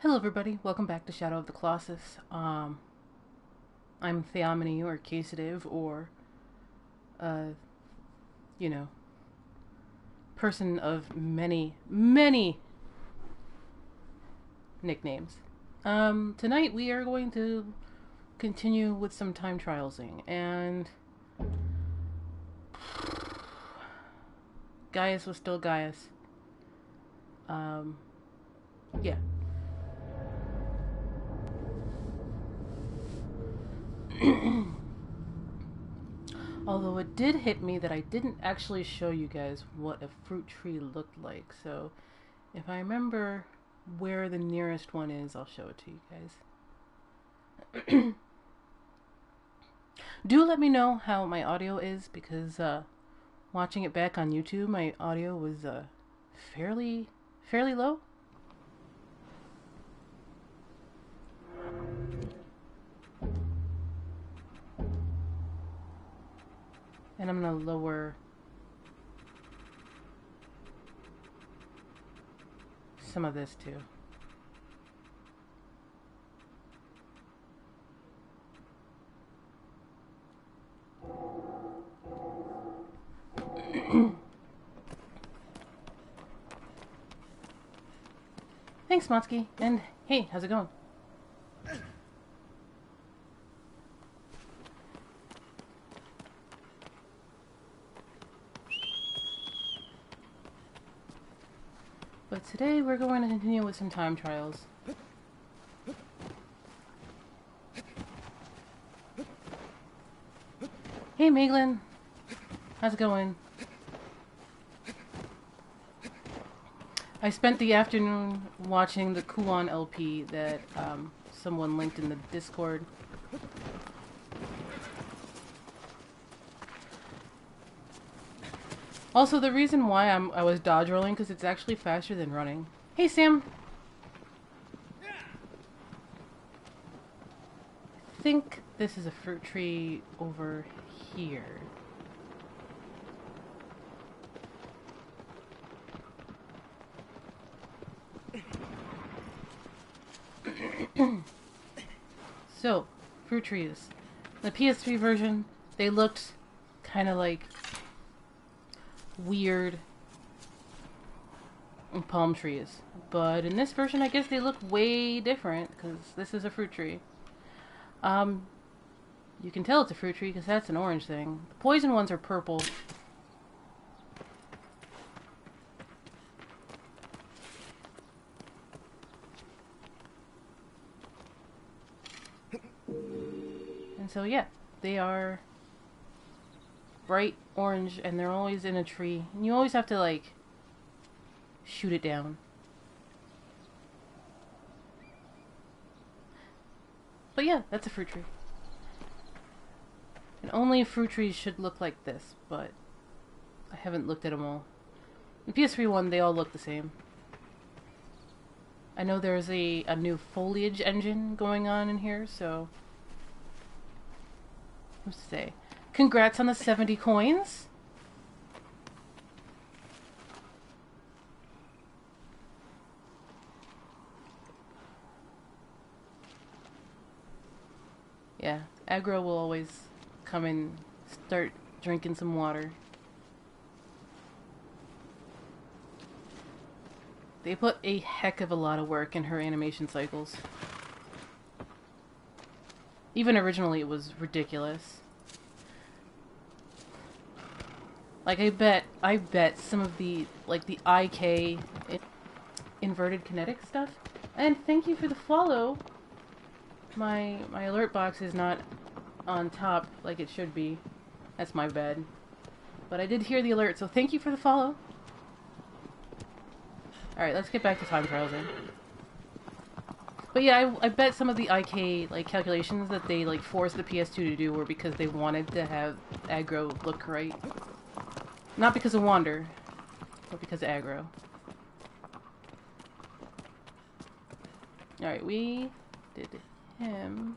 Hello everybody, welcome back to Shadow of the Colossus. I'm Theomony or Casative or, uh, you know, person of many, many nicknames. Tonight we are going to continue with some time trialsing, and Gaius was still Gaius. Yeah. Although it did hit me that I didn't actually show you guys what a fruit tree looked like. So if I remember where the nearest one is, I'll show it to you guys. Do let me know how my audio is, because watching it back on YouTube, my audio was fairly low. And I'm gonna lower some of this too. Thanks, Motsky. And hey, how's it going? But today we're going to continue with some time trials. Hey, Meglin. How's it going? I spent the afternoon watching the Kuon LP that someone linked in the Discord. Also, the reason why I was dodge rolling, because it's actually faster than running. Hey, Sam. I think this is a fruit tree over here. So, fruit trees. The PS3 version, they looked kind of like weird palm trees. But in this version, I guess they look way different, because this is a fruit tree. You can tell it's a fruit tree because that's an orange thing. The poison ones are purple. And so yeah, they are bright orange, and they're always in a tree. And you always have to, like, shoot it down. But yeah, that's a fruit tree. And only fruit trees should look like this, but I haven't looked at them all. The PS3 one, they all look the same. I know there's a new foliage engine going on in here, so... What's to say? Congrats on the 70 coins! Yeah, aggro will always come and start drinking some water. They put a heck of a lot of work in her animation cycles. Even originally it was ridiculous. Like, I bet some of the, like, the IK inverted kinetic stuff. And thank you for the follow. My alert box is not on top like it should be. That's my bad. But I did hear the alert, so thank you for the follow. Alright, let's get back to time trials then. But yeah, I bet some of the IK, like, calculations that they, like, forced the PS2 to do were because they wanted to have aggro look right. Not because of Wander, but because of aggro. Alright, we did him.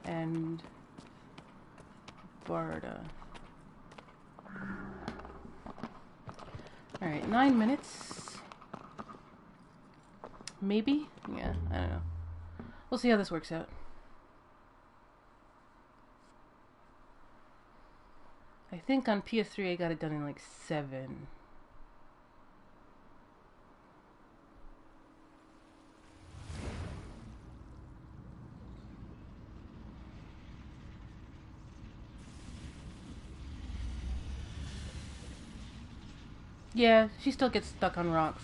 And Barda. Alright, 9 minutes. Maybe? Yeah, I don't know. We'll see how this works out. I think on PS3 I got it done in like 7. Yeah, she still gets stuck on rocks.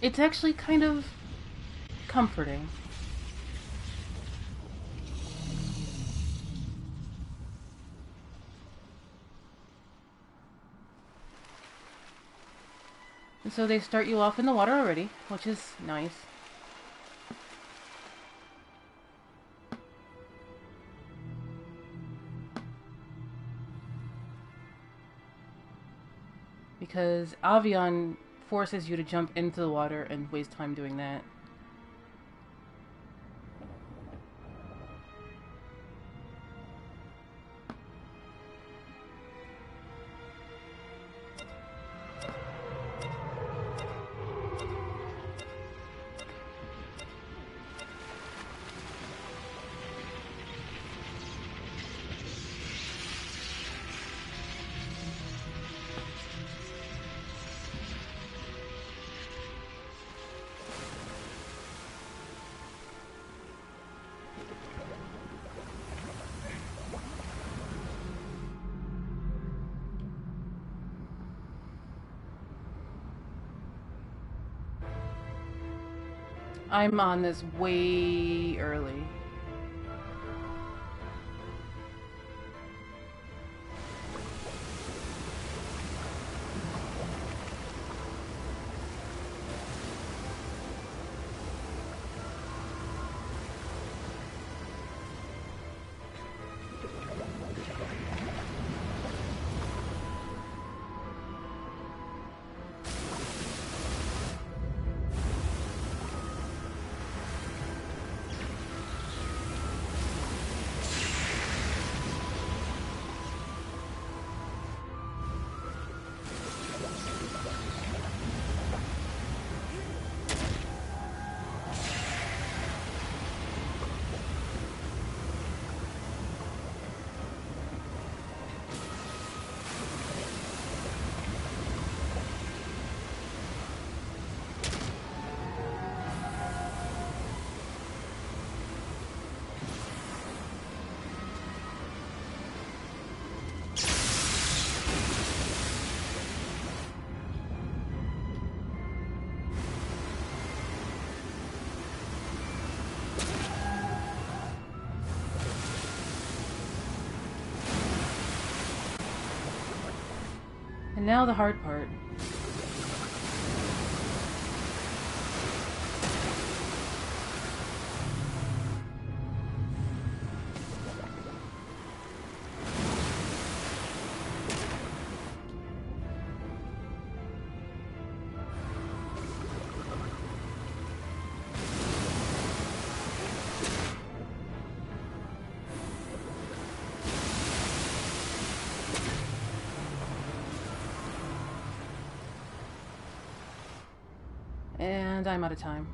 It's actually kind of comforting. And so they start you off in the water already, which is nice. Because Avion forces you to jump into the water and waste time doing that. I'm on this way early. And now the hard part. And I'm out of time.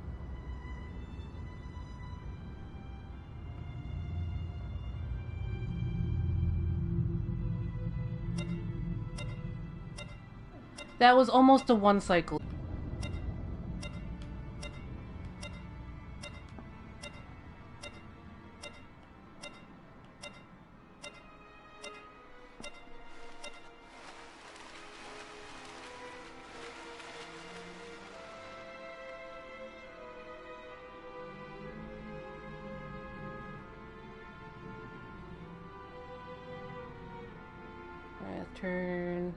That was almost a one cycle. Alright, turn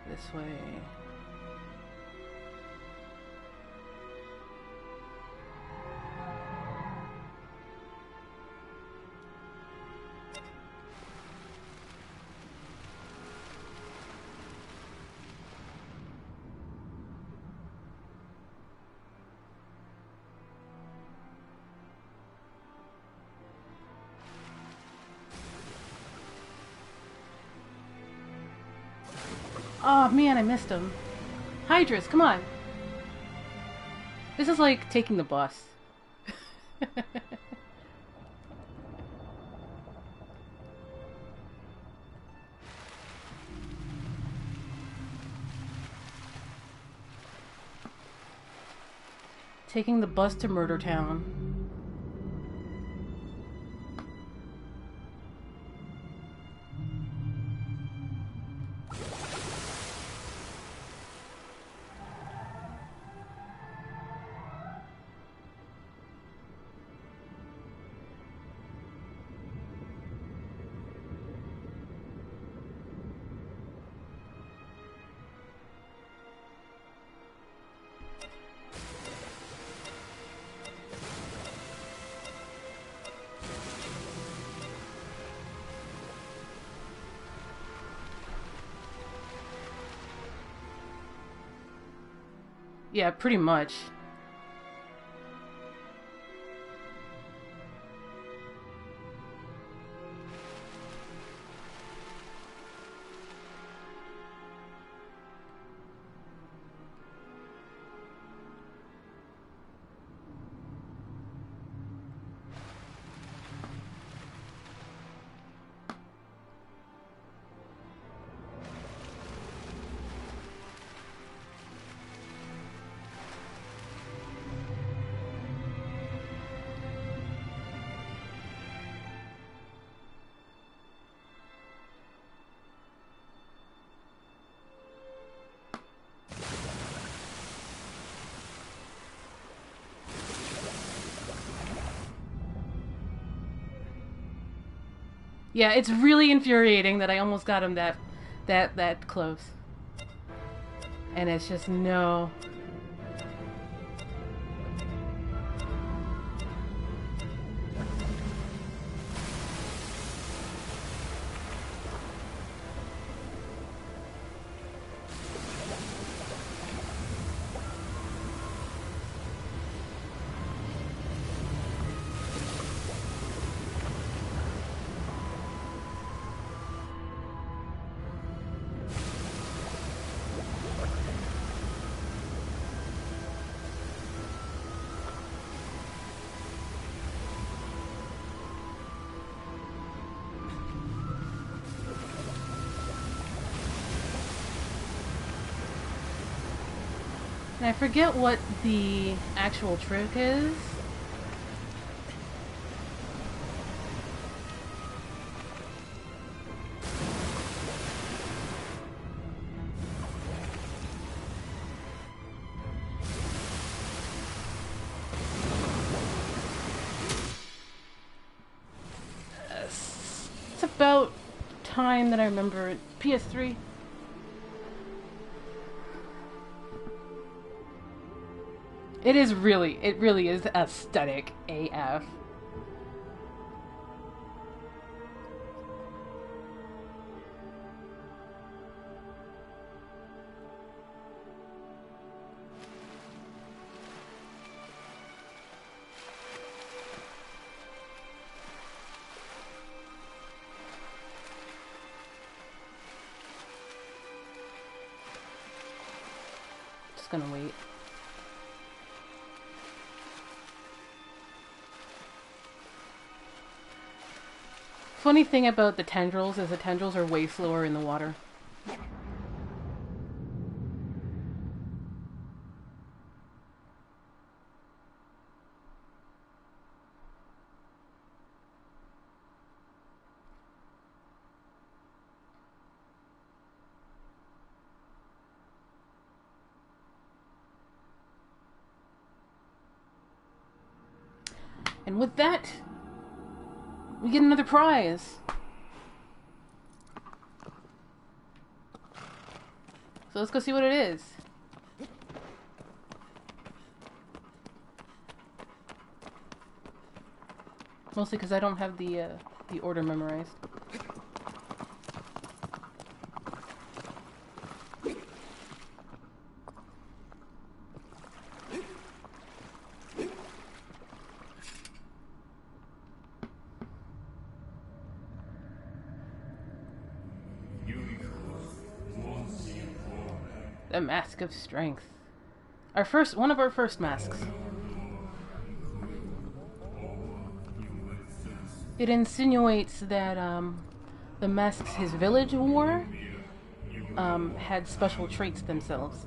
this way. Oh man, I missed him. Hydras, come on! This is like taking the bus. Taking the bus to Murder Town. Yeah, pretty much. Yeah, it's really infuriating that I almost got him that close. And it's just no. And I forget what the actual trick is. It's about time that I remember it. PS3. It really is aesthetic AF. Just gonna wait. Funny thing about the tendrils is the tendrils are way slower in the water. And with that, we get another prize. So let's go see what it is. Mostly because I don't have the order memorized. The Mask of Strength. One of our first masks. It insinuates that the masks his village wore had special traits themselves.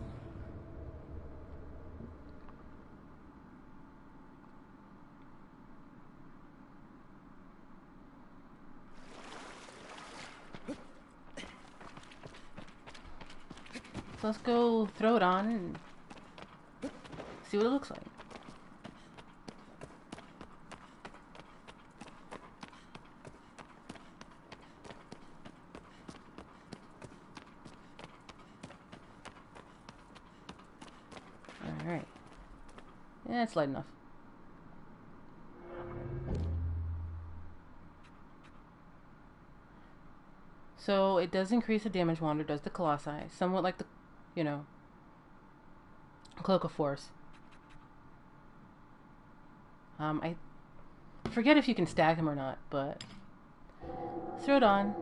So let's go throw it on and see what it looks like. Alright. Yeah, it's light enough. So it does increase the damage wander, does the Colossi. Somewhat like the, you know, Cloak of Force. I forget if you can stack them or not, but throw it on.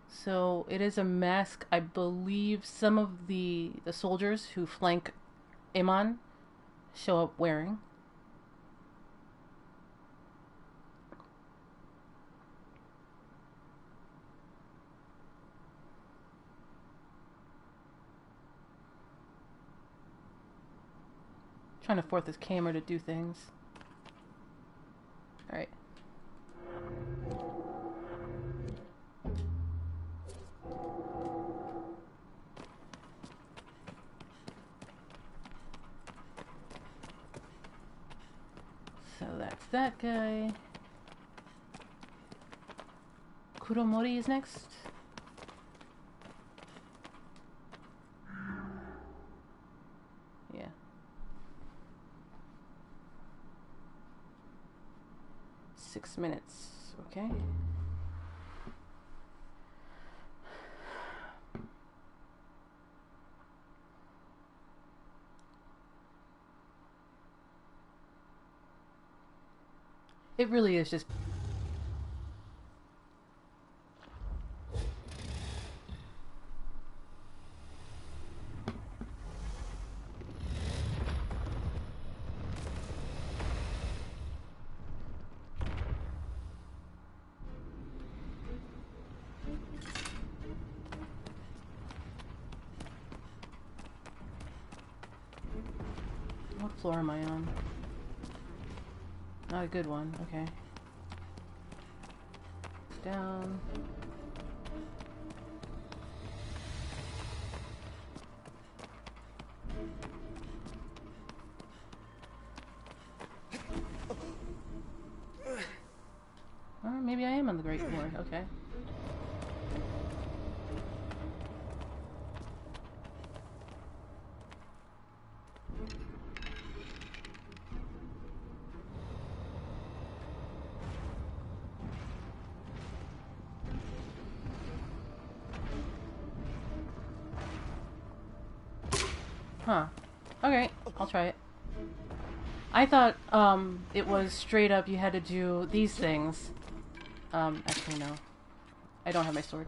So it is a mask I believe some of the soldiers who flank Amon show up wearing. Trying to force this camera to do things. Alright. So that's that guy. Kuromori is next. Yeah. Six minutes, okay. It really is just what floor am I on? Not a good one, okay. Down. Or maybe I am on the great floor, okay. Huh. Okay, I'll try it. I thought, it was straight up you had to do these things. Actually no. I don't have my sword.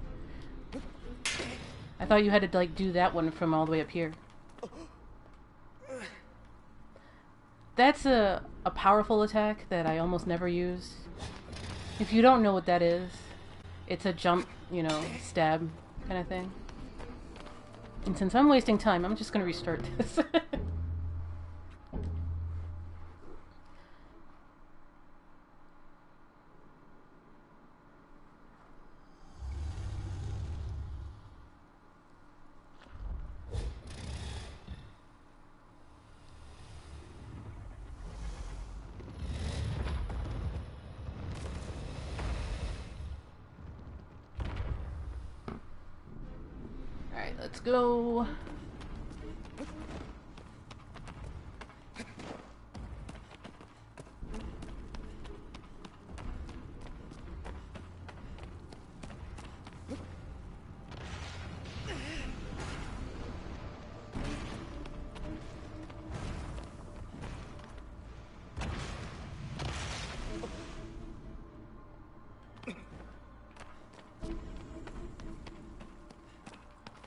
I thought you had to, like, do that one from all the way up here. That's a powerful attack that I almost never use. If you don't know what that is, it's a jump, you know, stab kind of thing. And since I'm wasting time, I'm just going to restart this. Alright, let's go.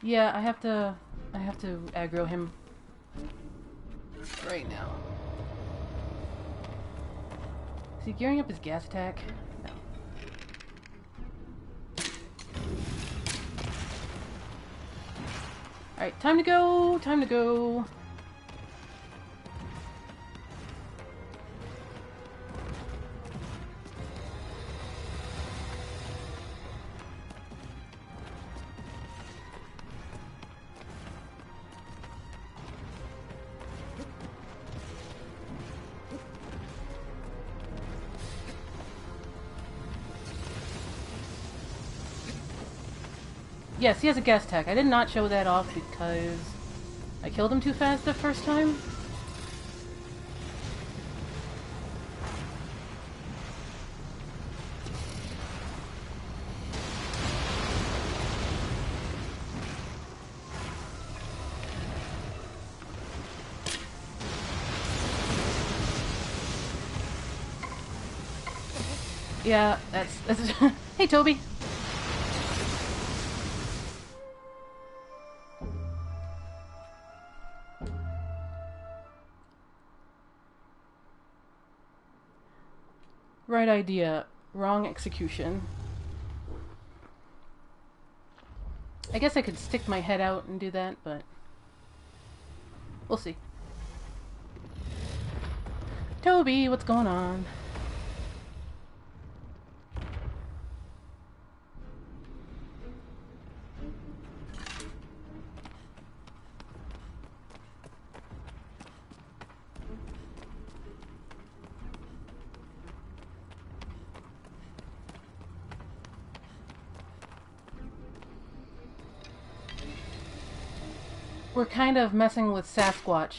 Yeah, I have to aggro him right now. Is he gearing up his gas attack? No. Alright, time to go! Time to go! Yes, he has a gas attack. I did not show that off because I killed him too fast the first time. Yeah, that's Hey, Toby. Right idea, wrong execution. I guess I could stick my head out and do that, but we'll see. Toby, what's going on? We're kind of messing with Sasquatch.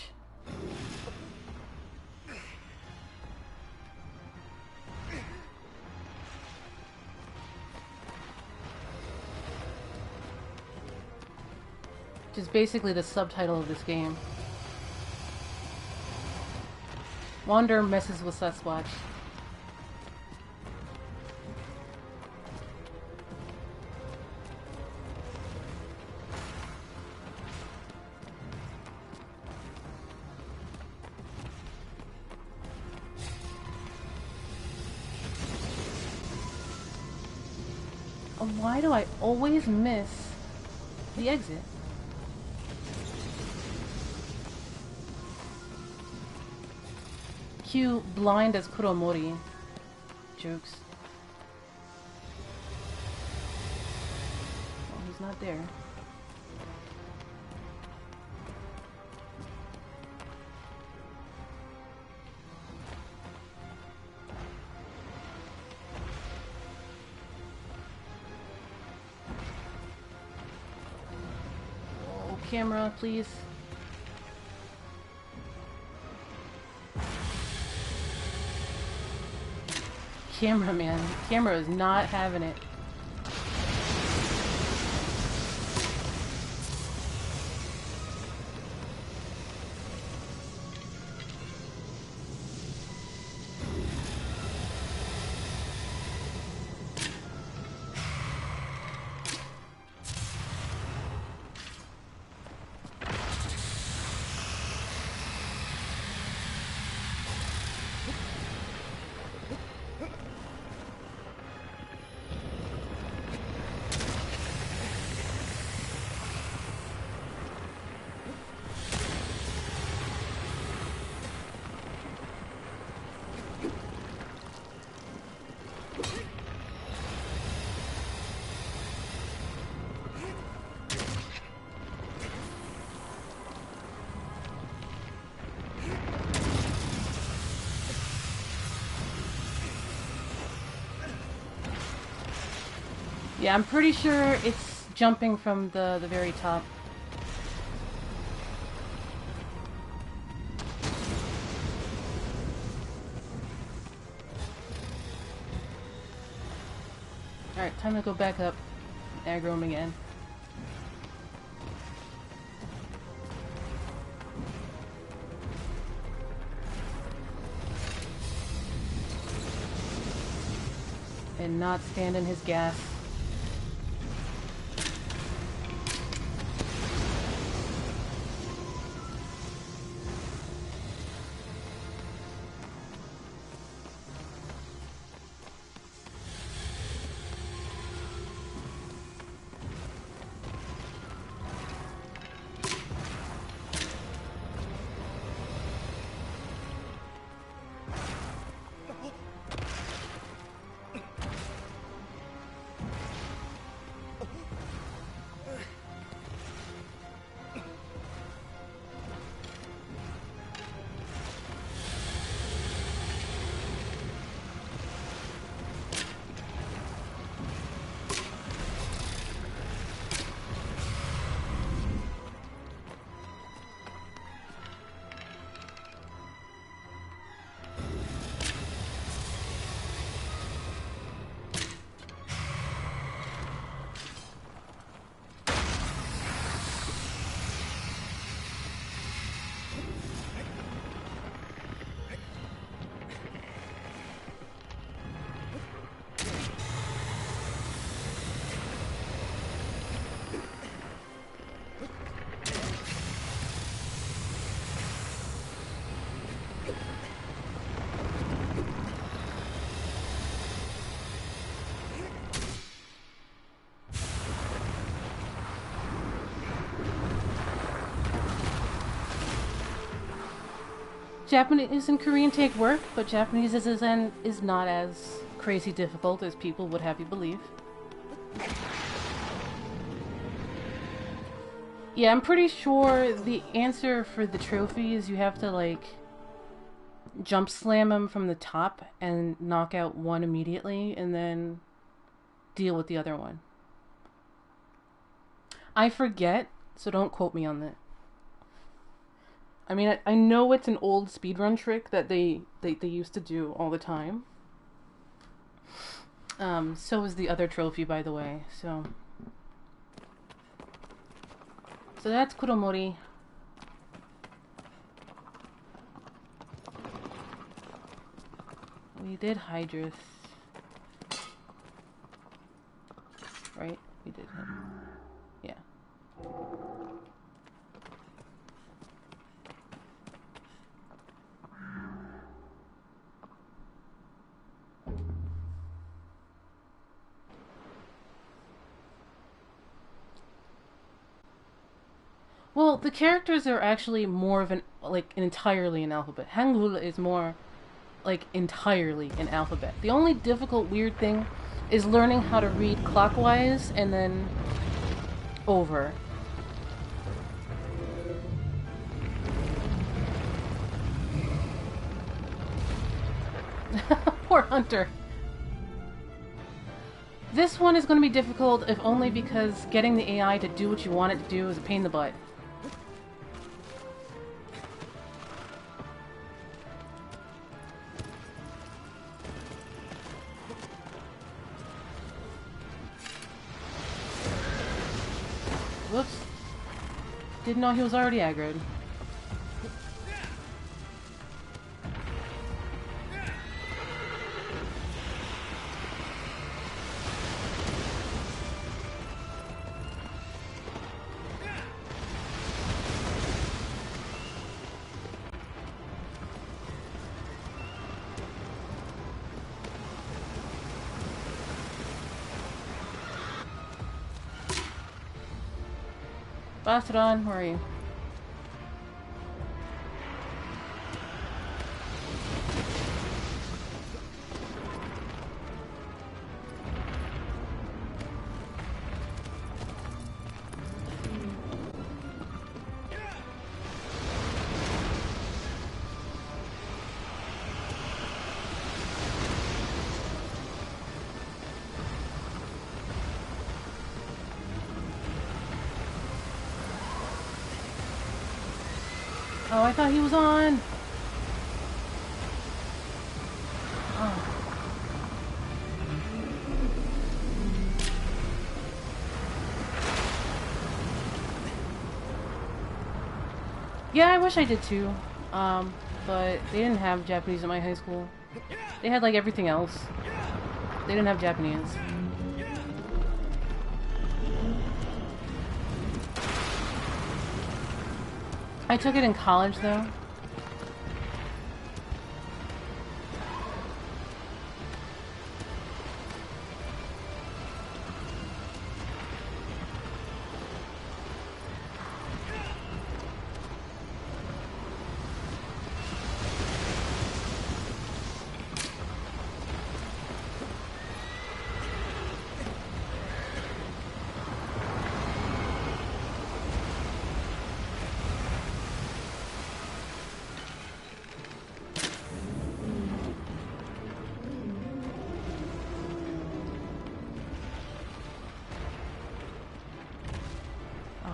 Which is basically the subtitle of this game. Wander messes with Sasquatch. Why do I always miss the exit? Q blind as Kuromori. Jokes. Well, he's not there. Camera, please. Cameraman. Camera is not having it. Yeah, I'm pretty sure it's jumping from the very top. Alright, time to go back up. Aggro him again. And not stand in his gas. Japanese and Korean take work, but Japanese is not as crazy difficult as people would have you believe. Yeah, I'm pretty sure the answer for the trophy is you have to, like, jump slam him from the top and knock out one immediately, and then deal with the other one. I forget, so don't quote me on that. I mean, I know it's an old speedrun trick that they used to do all the time. So is the other trophy, by the way, so that's Kuromori. We did Hydrus. Right? We did him. Yeah. Well, the characters are actually more of an entirely an alphabet. Hangul is more like entirely an alphabet. The only difficult weird thing is learning how to read clockwise and then over. Poor Hunter. This one is going to be difficult, if only because getting the AI to do what you want it to do is a pain in the butt. Whoops. Didn't know he was already aggroed. Bastardon, where are you? Oh, I thought he was on! Oh. Yeah, I wish I did too. But they didn't have Japanese at my high school. They had like everything else. They didn't have Japanese. I took it in college though.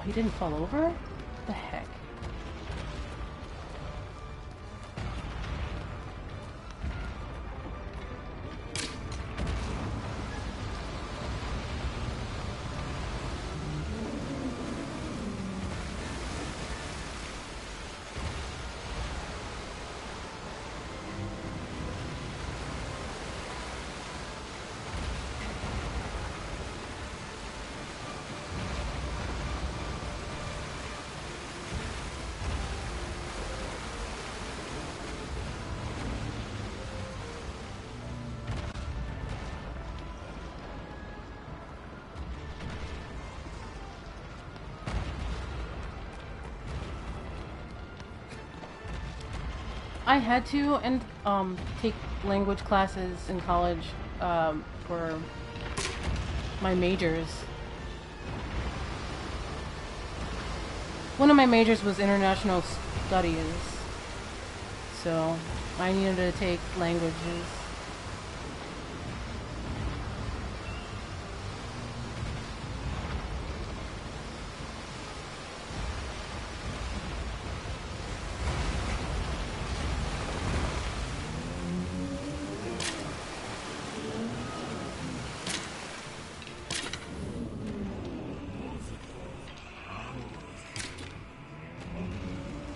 He didn't fall over? What the heck? I had to and take language classes in college for my majors. One of my majors was international studies, so I needed to take languages.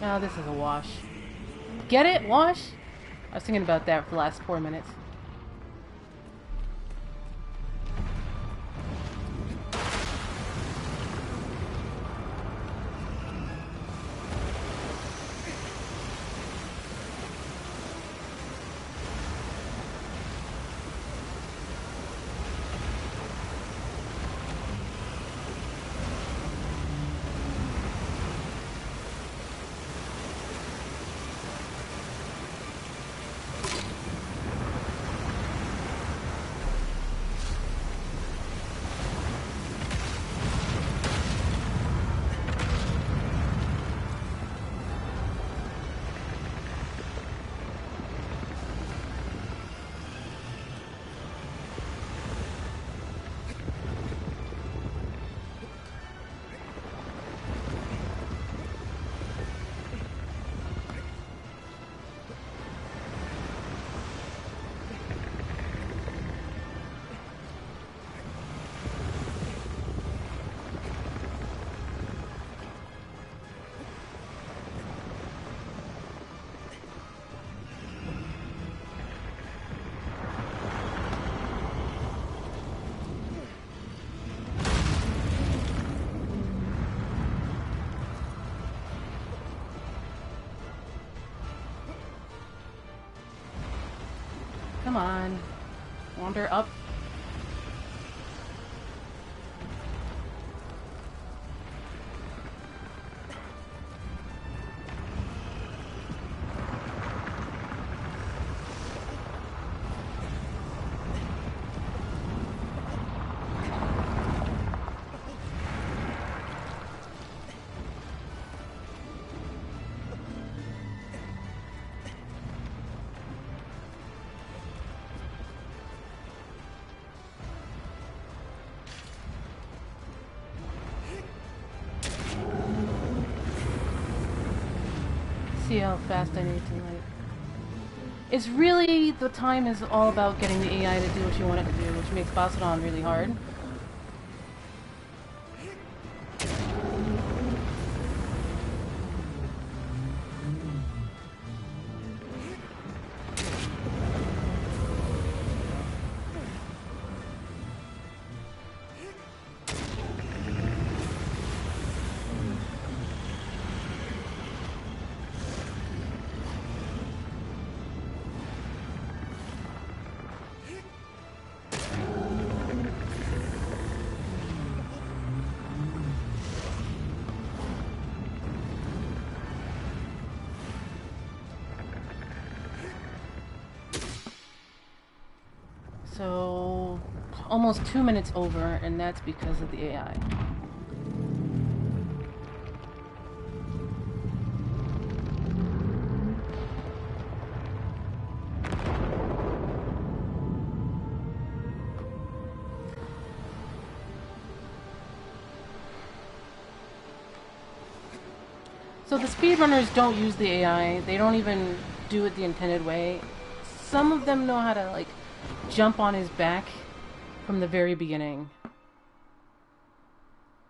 Oh, this is a wash. Get it? Wash? I was thinking about that for the last 4 minutes. Come on. Wander up. See how fast I need to, like... It's really... The time is all about getting the AI to do what you want it to do, which makes Bossadon really hard. So, almost 2 minutes over, and that's because of the AI. So the speedrunners don't use the AI, they don't even do it the intended way. Some of them know how to, like, jump on his back from the very beginning.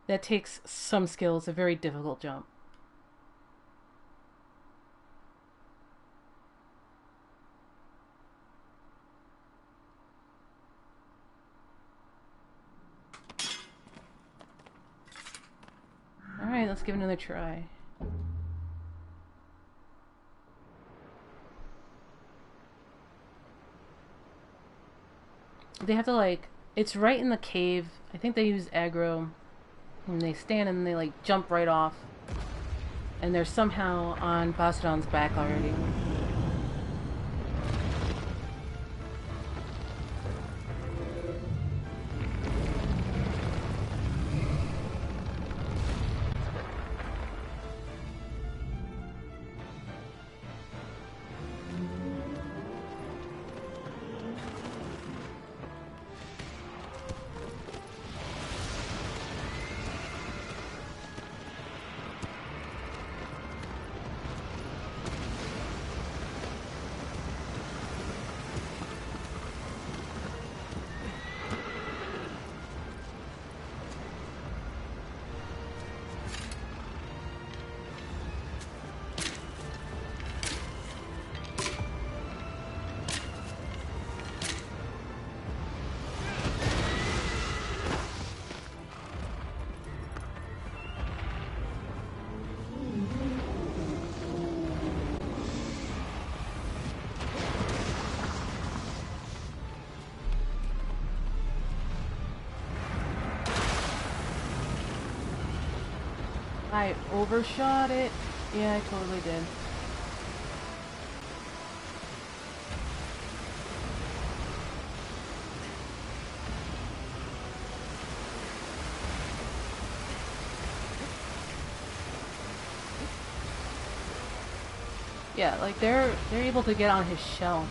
That takes some skill. It's a very difficult jump. Alright, let's give it another try. They have to, like, it's right in the cave. I think they use aggro. And they stand and they, like, jump right off. And they're somehow on Bossadon's back already. I overshot it. Yeah, I totally did. Yeah, like they're able to get on his shell.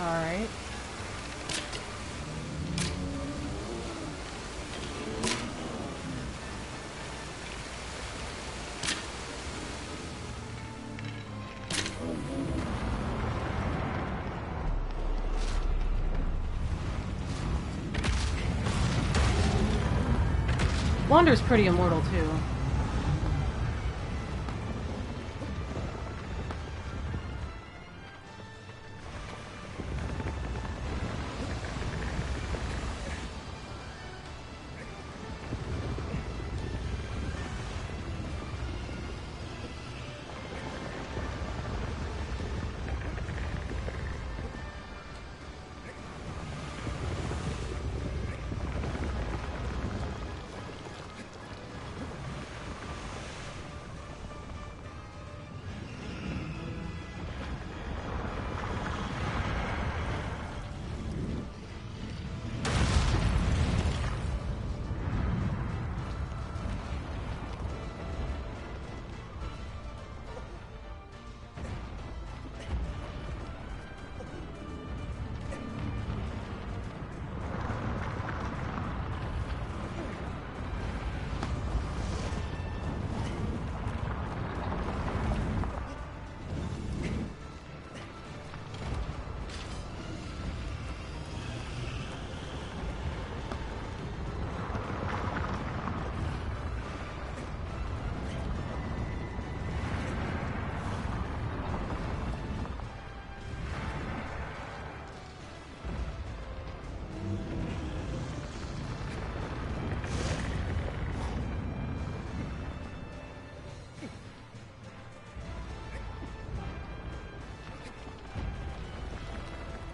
Alright. Wander's pretty immortal too.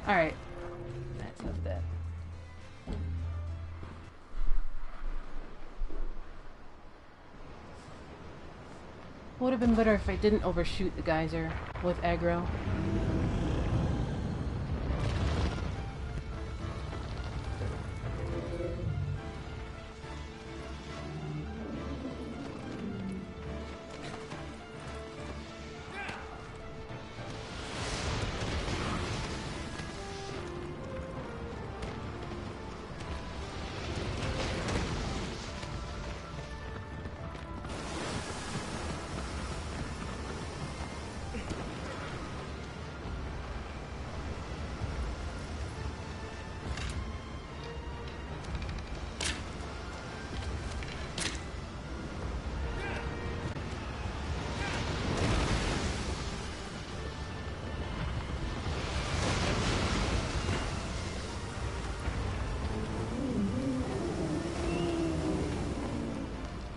Alright. That's of that. Would have been better if I didn't overshoot the geyser with aggro.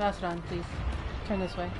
Pass it on, please. Turn this way.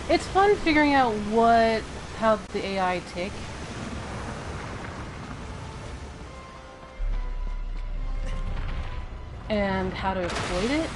It's fun figuring out how the AI tick. And how to exploit it.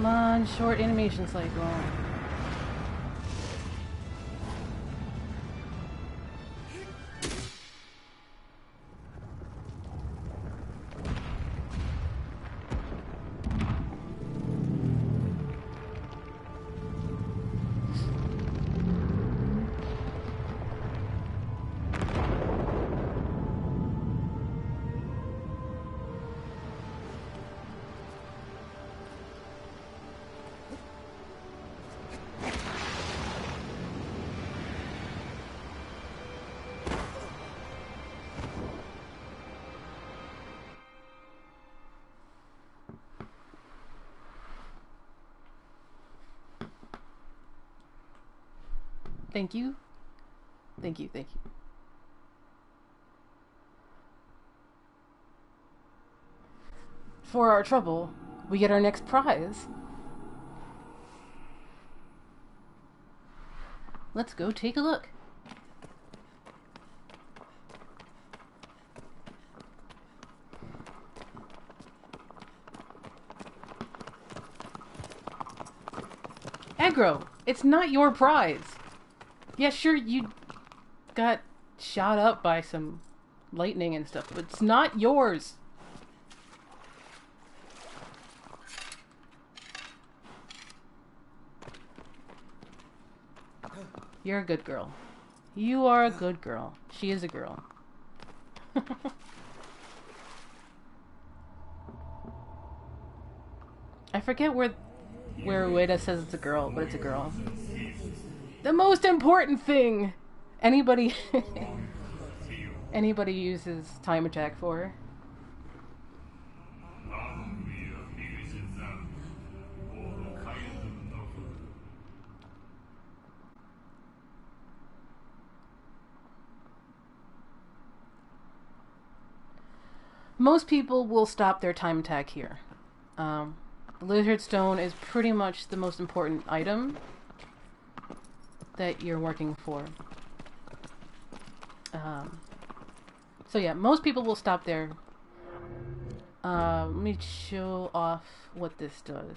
Come on, short animation cycle. Thank you. Thank you, thank you. For our trouble, we get our next prize. Let's go take a look. Aggro, it's not your prize. Yeah, sure, you got shot up by some lightning and stuff, but it's not yours. You're a good girl. You are a good girl. She is a girl. I forget where Ueda says it's a girl, but it's a girl. The most important thing anybody anybody uses time attack for. Most people will stop their time attack here. Lizard Stone is pretty much the most important item that you're working for. So yeah, most people will stop there. Let me show off what this does.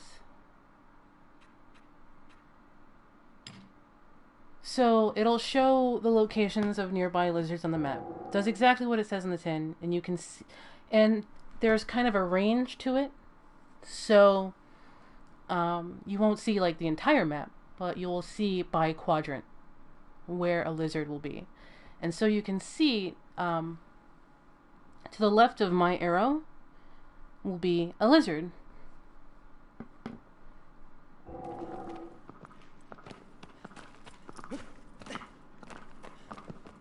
So it'll show the locations of nearby lizards on the map. Does exactly what it says in the tin, and you can see, and there's kind of a range to it. So you won't see like the entire map, but you will see by quadrant where a lizard will be. And so you can see to the left of my arrow will be a lizard.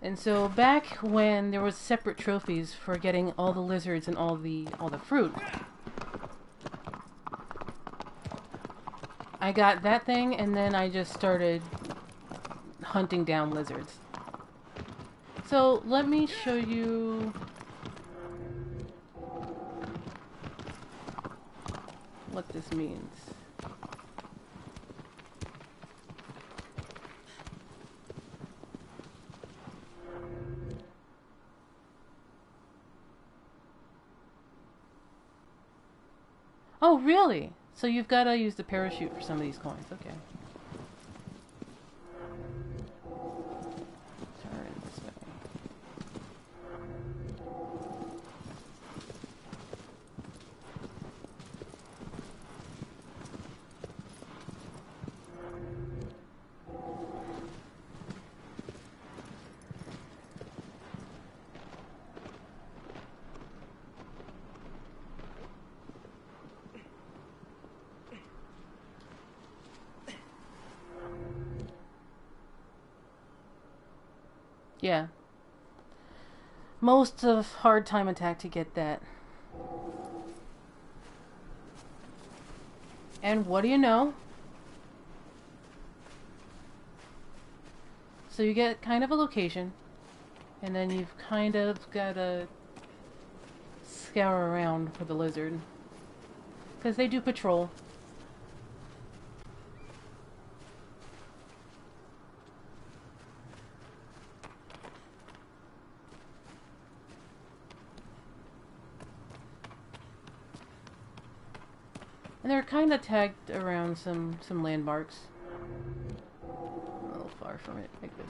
And so back when there was separate trophies for getting all the lizards and all the fruit, I got that thing, and then I just started hunting down lizards. So let me show you what this means. Oh, really? So you've got to use the parachute for some of these coins. Okay. Turn this way. Yeah. Most of hard time attack to get that. And what do you know? So you get kind of a location, and then you've kind of got to scour around for the lizard. Because they do patrol. And they're kind of tagged around some landmarks. A little far from it, like this.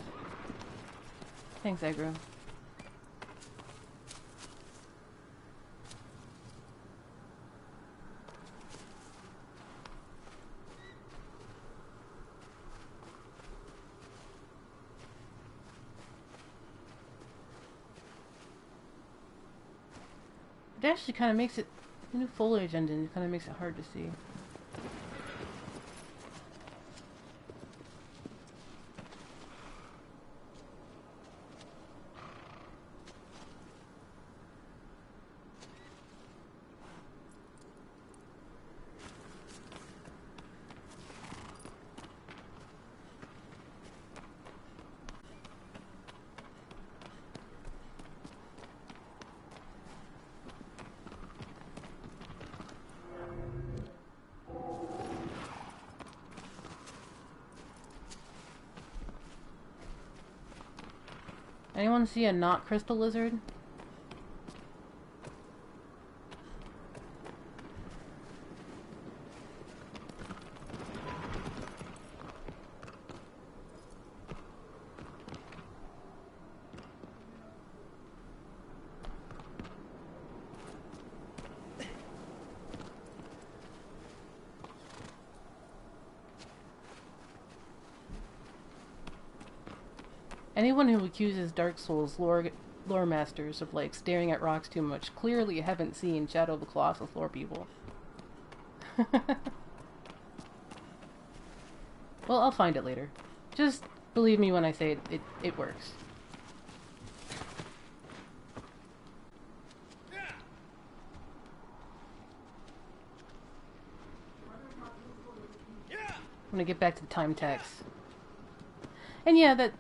Thanks, aggro. It actually kind of makes it, the new foliage engine kind of makes it hard to see. Anyone see a not crystal lizard? Anyone who accuses Dark Souls lore masters of like staring at rocks too much clearly haven't seen Shadow of the Colossus lore people. Well, I'll find it later. Just believe me when I say it works. I'm gonna get back to the time tax. And yeah, that...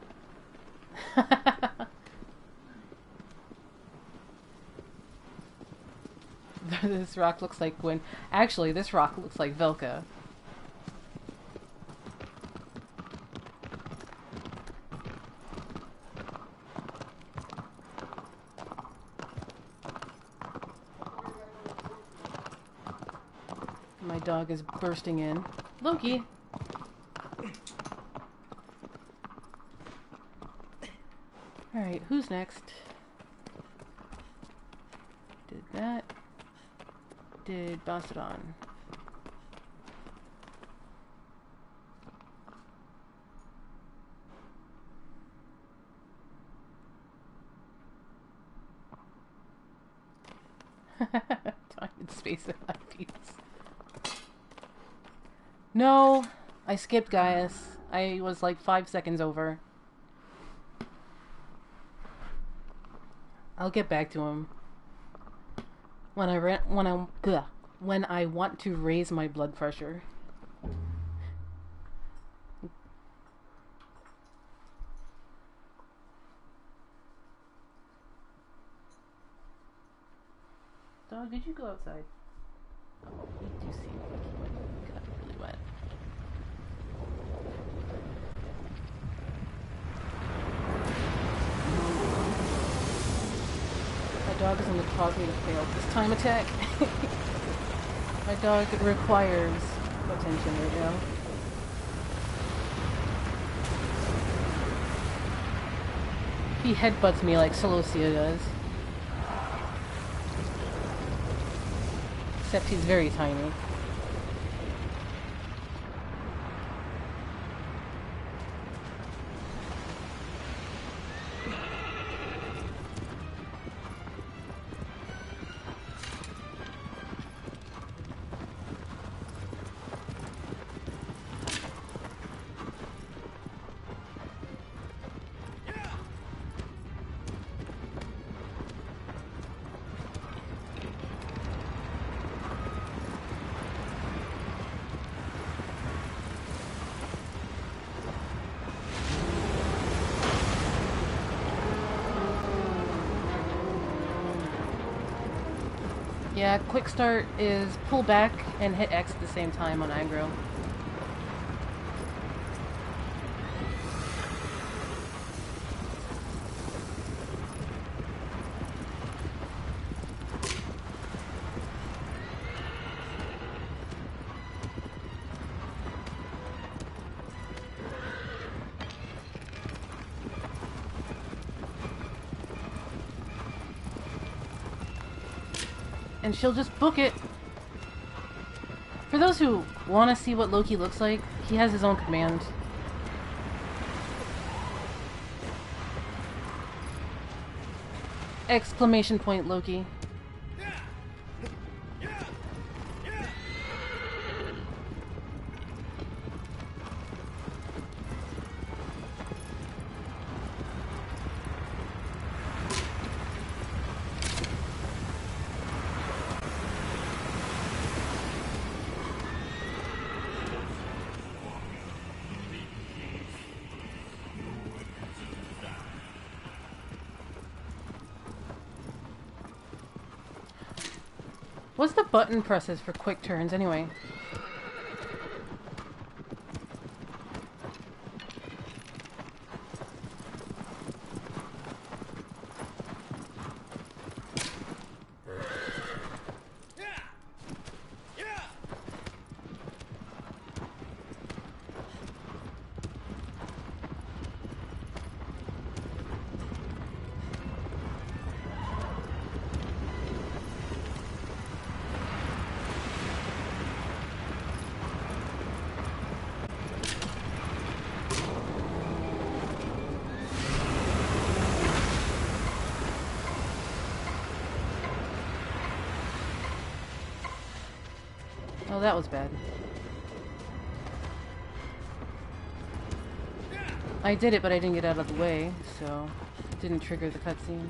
This rock looks like Gwen. Actually, this rock looks like Velka. My dog is bursting in. Loki! Alright, who's next? Did that. Did Bastodon. Time and space and IPs. No! I skipped Gaius. I was like 5 seconds over. I'll get back to him. When I want to raise my blood pressure. Dog, did you go outside? Oh, we do seem like he got really wet. My dog is going to cause me to fail this time attack. My dog requires attention right now. He headbutts me like Celosia does. Except he's very tiny. Yeah, quick start is pull back and hit X at the same time on aggro. And she'll just book it. For those who want to see what Loki looks like, he has his own command. Exclamation point Loki. What's the button presses for quick turns anyway? that was bad. I did it, but I didn't get out of the way, so it didn't trigger the cutscene.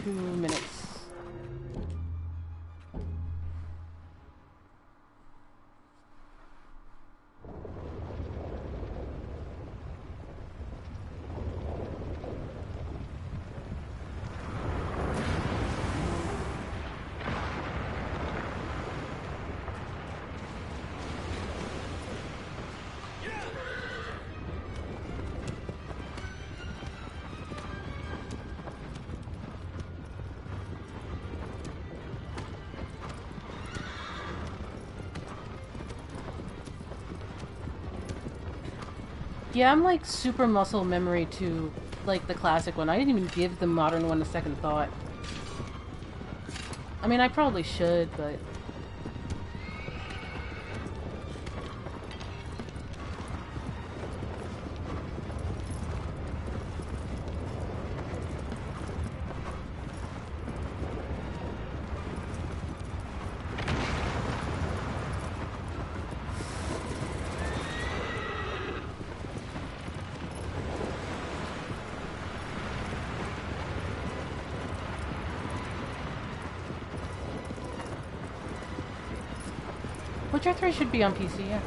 Minutes. Yeah, I'm like super muscle memory to like the classic one. I didn't even give the modern one a second thought. I mean, I probably should, but... Witcher 3 should be on PC, yeah.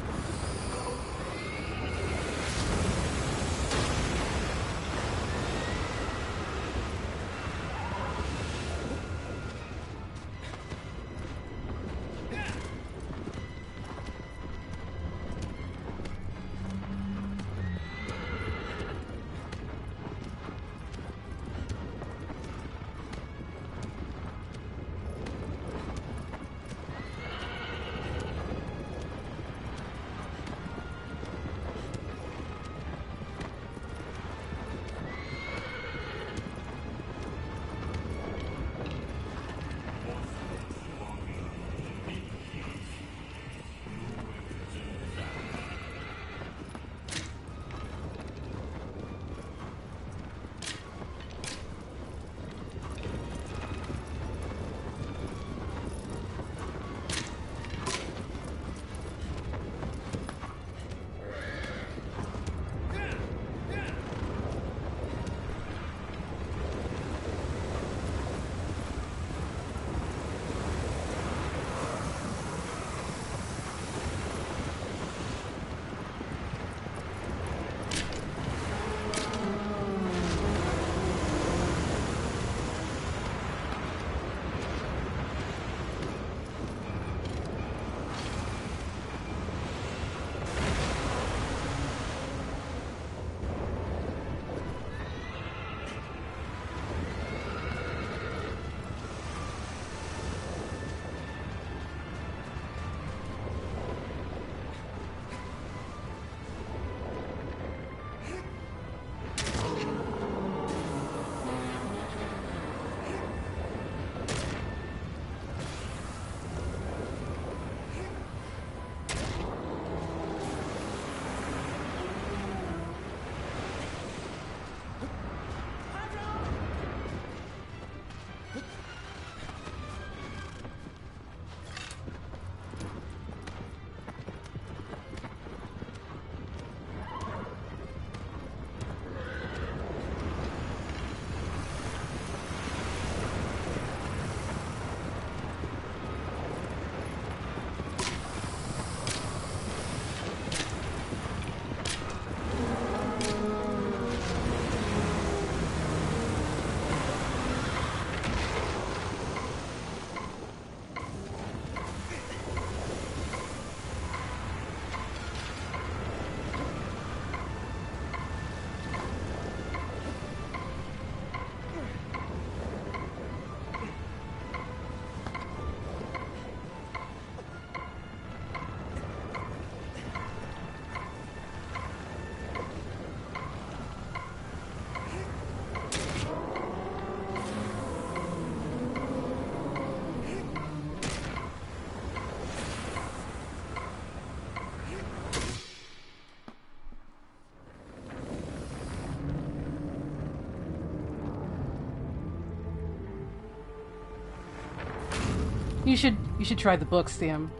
You should try the books, Sam.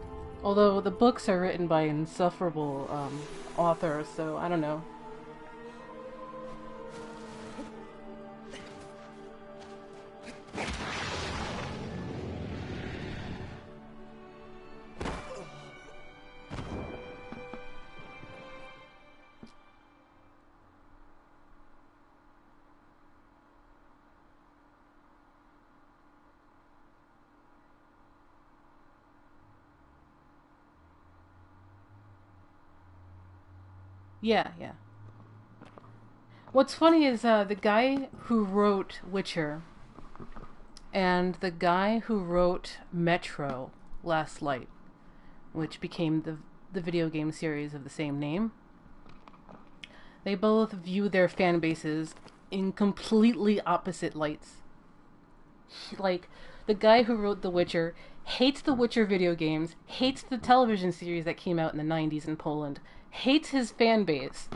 Although the books are written by an insufferable author, so I don't know. Yeah, yeah. What's funny is the guy who wrote Witcher and the guy who wrote Metro Last Light, which became the video game series of the same name, they both view their fan bases in completely opposite lights. Like, the guy who wrote The Witcher hates the Witcher video games, hates the television series that came out in the 90s in Poland, hates his fan base.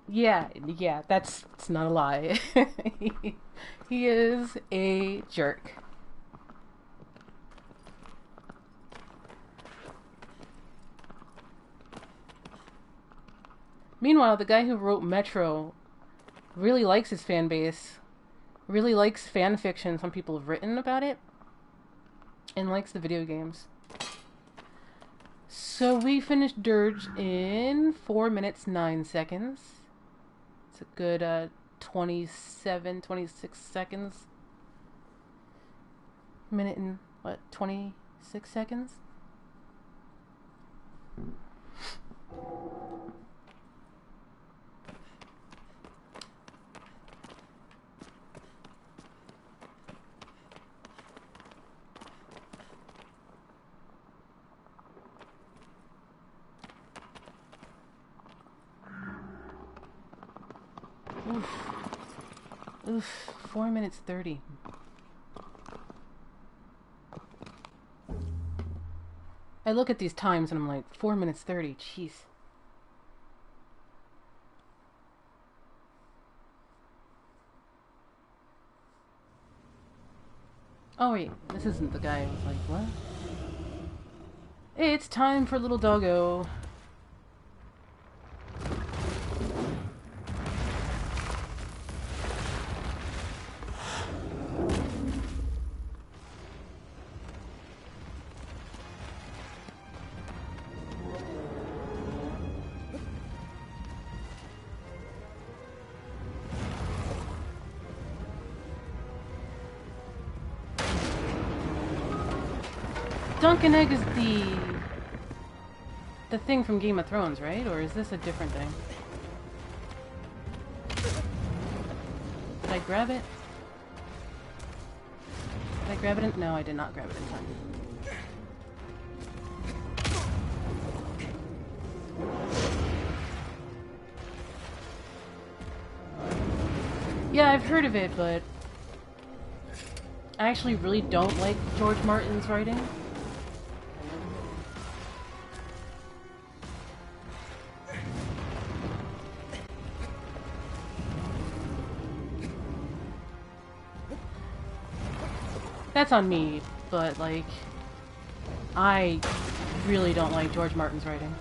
Yeah, it's not a lie. He is a jerk. Meanwhile, the guy who wrote Metro really likes his fan base, really likes fan fiction some people have written about it, and likes the video games. So we finished Dirge in 4 minutes, 9 seconds. It's a good 26 seconds. Minute and, 26 seconds? Oof, 4 minutes 30. I look at these times and I'm like, 4 minutes 30, jeez. Oh wait, this isn't the guy I was like, what? It's time for little doggo. Dunkin' Egg is the thing from Game of Thrones, right? Or is this a different thing? Did I grab it? Did I grab it? No, I did not grab it in time. Yeah, I've heard of it, but I actually really don't like George Martin's writing. That's on me, but, like, I really don't like George Martin's writing.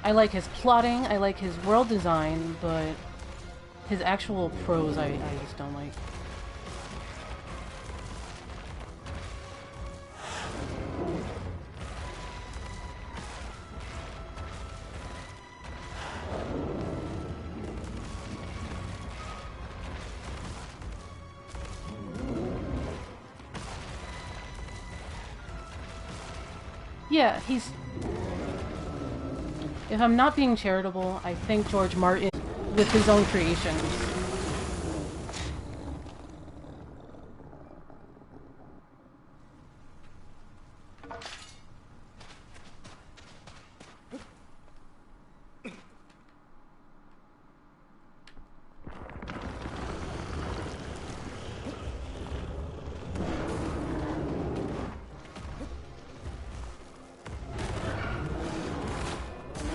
I like his plotting, I like his world design, but his actual prose I just don't like. Yeah, he's... If I'm not being charitable, I think George Martin with his own creations.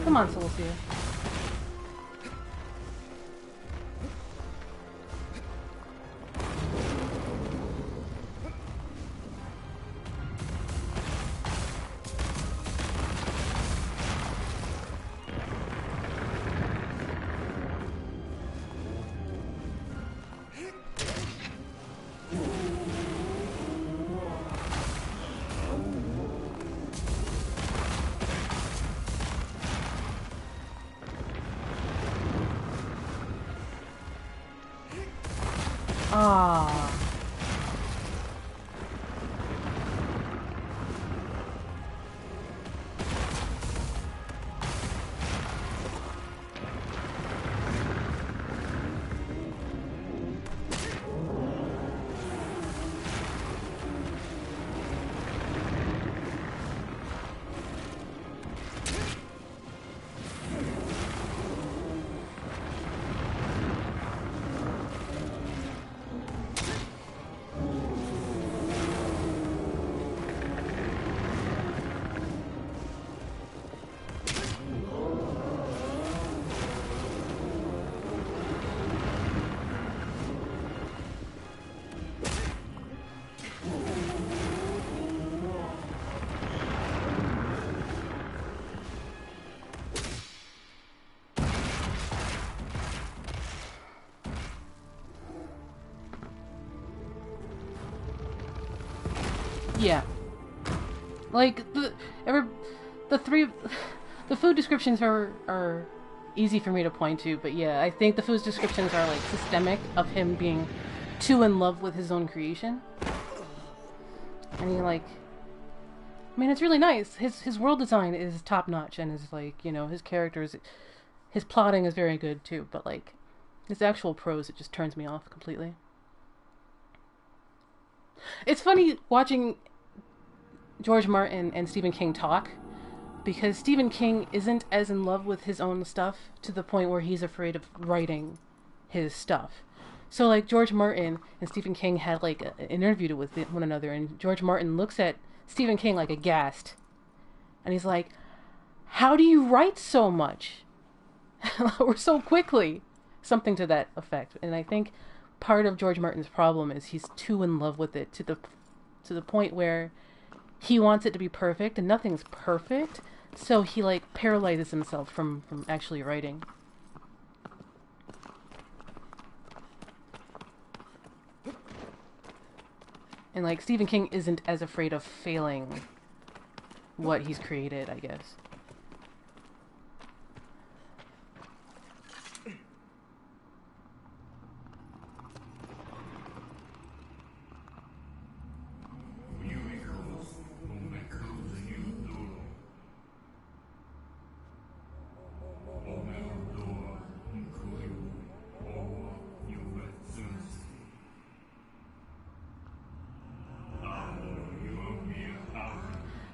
Come on, Celestia. Ah. Yeah. Like, the food descriptions are easy for me to point to, but yeah, I think the food descriptions are, like, systemic of him being too in love with his own creation. And he, like... I mean, it's really nice. His world design is top-notch, and his, like, you know, his characters... His plotting is very good, too, but, like, his actual prose, it just turns me off completely. It's funny watching George Martin and Stephen King talk, because Stephen King isn't as in love with his own stuff to the point where he's afraid of writing his stuff. So, like, George Martin and Stephen King had, like, an interview with one another, and George Martin looks at Stephen King, like, aghast. And he's like, how do you write so much? Or so quickly? Something to that effect. And I think part of George Martin's problem is he's too in love with it to the point where he wants it to be perfect, and nothing's perfect, so he, like, paralyzes himself from actually writing. And, like, Stephen King isn't as afraid of failing what he's created, I guess.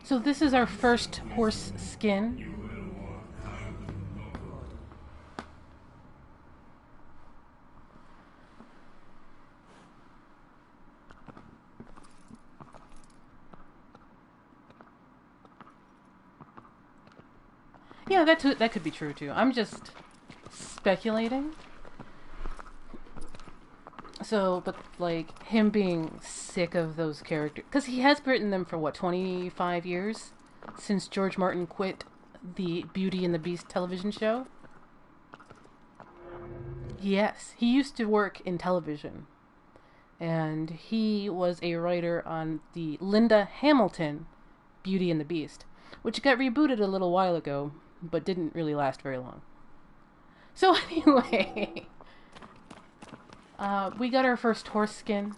So this is our first horse skin. Yeah, that could be true too. I'm just speculating. So, but, like, him being sick of those characters... Because he has written them for, what, 25 years? Since George Martin quit the Beauty and the Beast television show? Yes, he used to work in television. And he was a writer on the Linda Hamilton Beauty and the Beast, which got rebooted a little while ago, but didn't really last very long. So anyway... we got our first horse skin.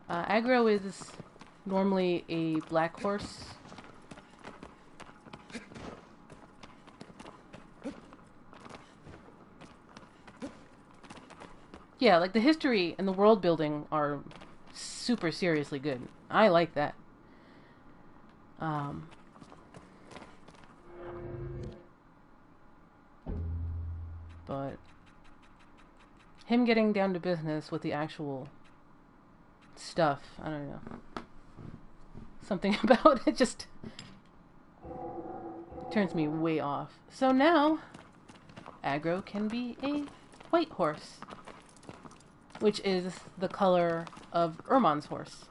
Aggro is normally a black horse. Yeah, like, the history and the world building are super seriously good. I like that. But him getting down to business with the actual stuff, I don't know. Something about it just turns me way off. So now, Aggro can be a white horse, which is the color of Ermon's horse.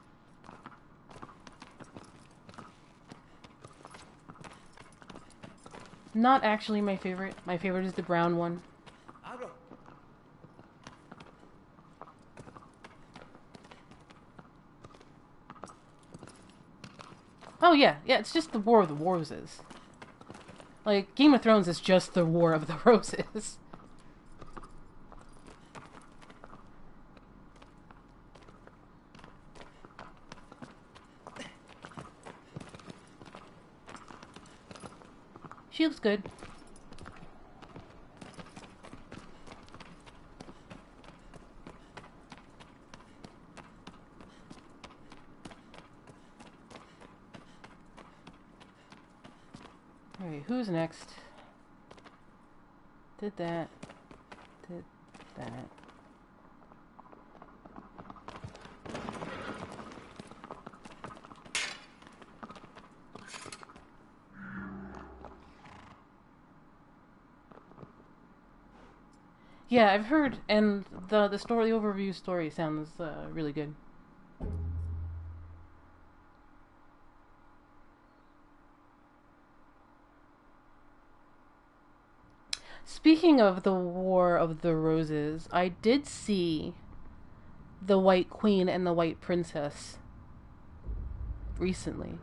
Not actually my favorite. My favorite is the brown one. Oh yeah, it's just the War of the Roses. Like, Game of Thrones is just the War of the Roses. she looks good. Alright, who's next? Did that. Did that. Yeah, I've heard, and the story, the overview story sounds really good. Speaking of the War of the Roses, I did see the White Queen and the White Princess recently.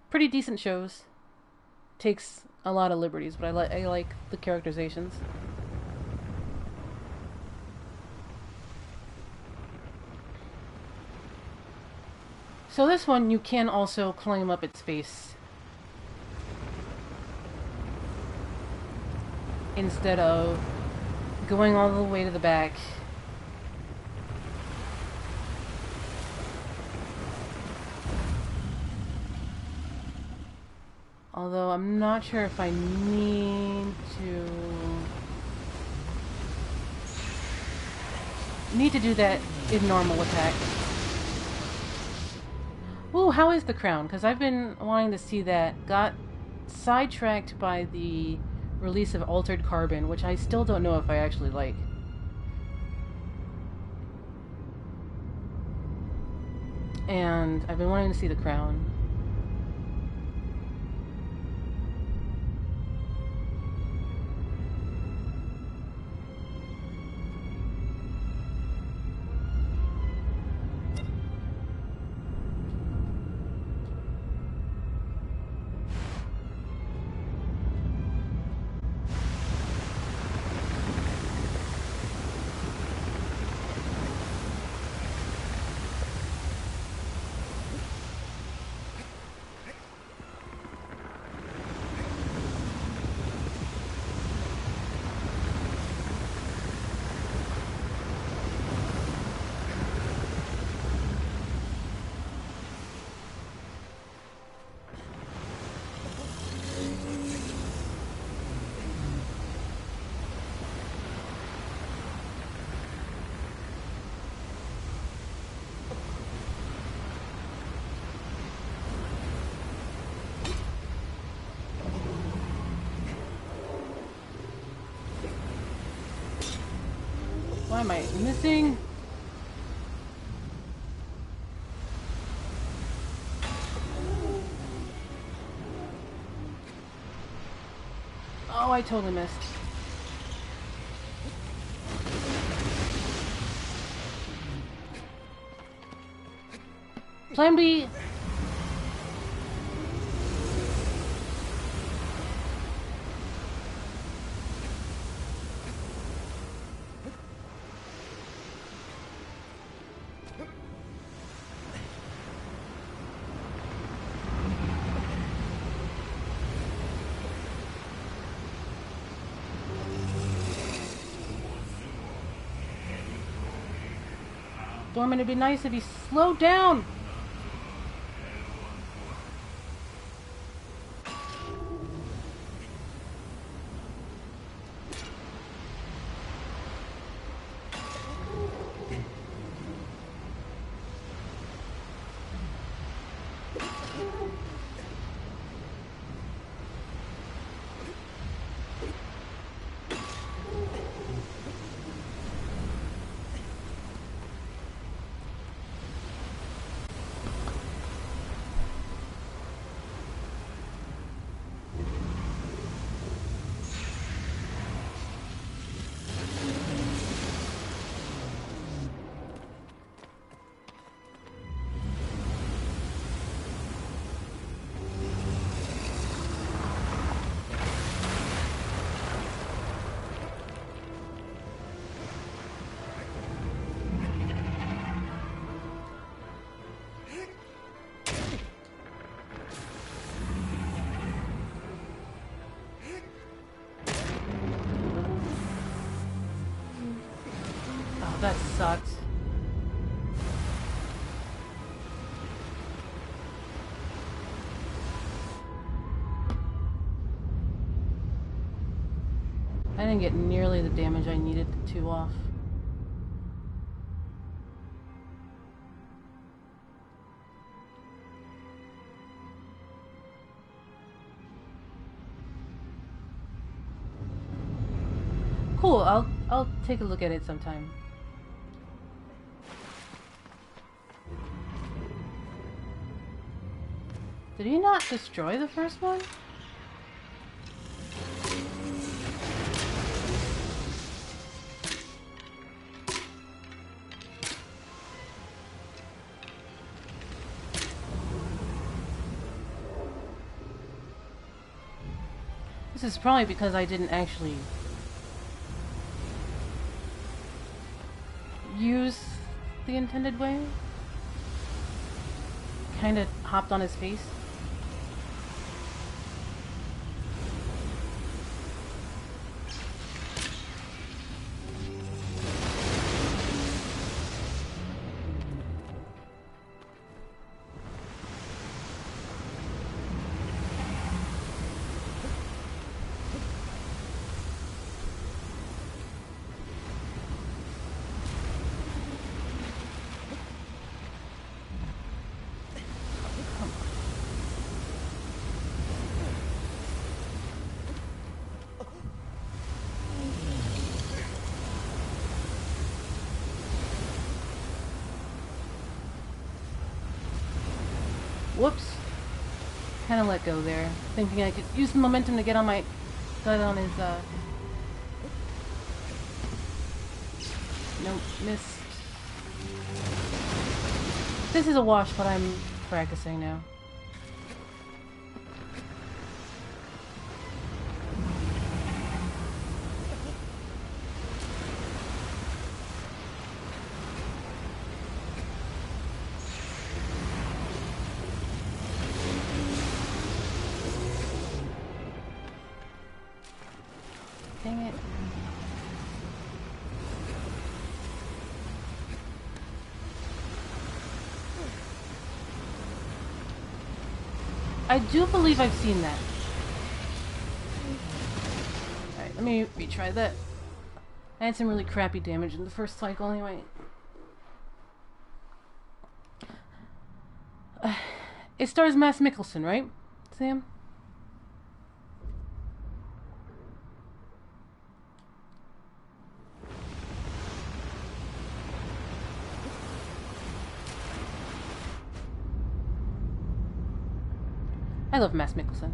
Pretty decent shows. Takes a lot of liberties, but I like the characterizations. So this one, you can also climb up its face instead of going all the way to the back. Although I'm not sure if I need to do that in normal attack. Ooh, how is the crown? Because I've been wanting to see that. Got sidetracked by the release of Altered Carbon, which I still don't know if I actually like. And I've been wanting to see the crown. Why am I missing? Oh, I totally missed. Plan B. Dorman, it'd be nice if he slowed down. that sucked. I didn't get nearly the damage I needed to off. Cool, I'll take a look at it sometime. Did he not destroy the first one? This is probably because I didn't actually use the intended way. Kinda hopped on his face. Whoops. Kind of let go there, thinking I could use the momentum to get on my... Got on his, Nope, missed. This is a wash, but I'm practicing now. Dang it. I do believe I've seen that. Alright, let me retry that. I had some really crappy damage in the first cycle anyway. It stars Mads Mikkelsen, right, Sam? I love Mads Mikkelsen.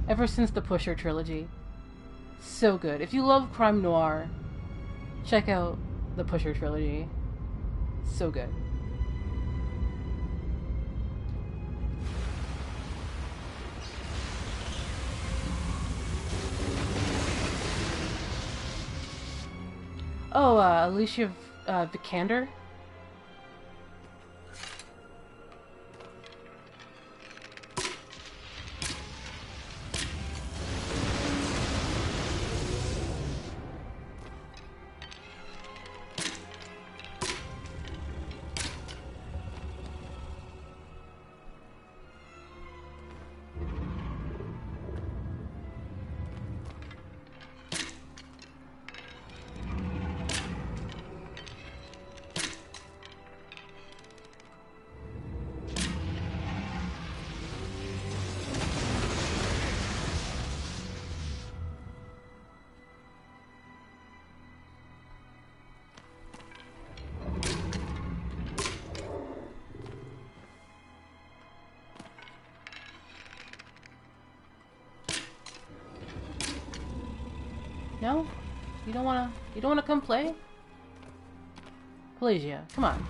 Ever since the Pusher trilogy. So good. If you love crime noir, check out the Pusher trilogy. So good. Oh, Alicia Vikander? No? You don't wanna come play? Pelagia, come on.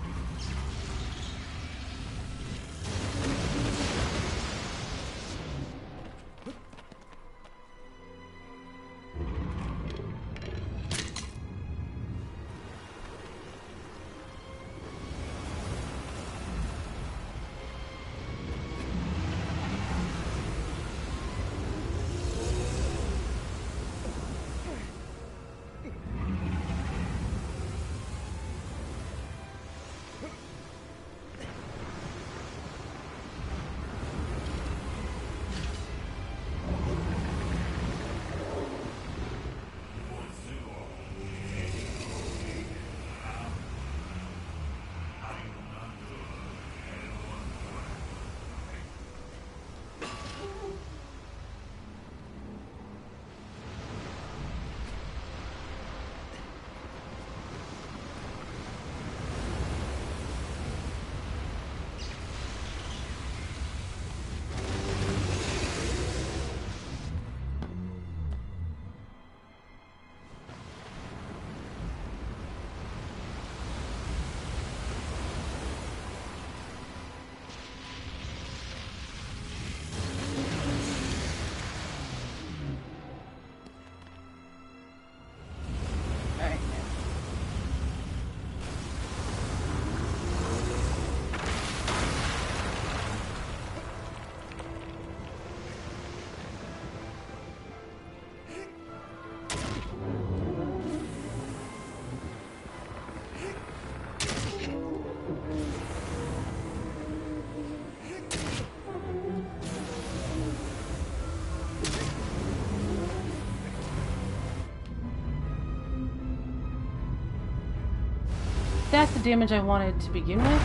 that's the damage I wanted to begin with.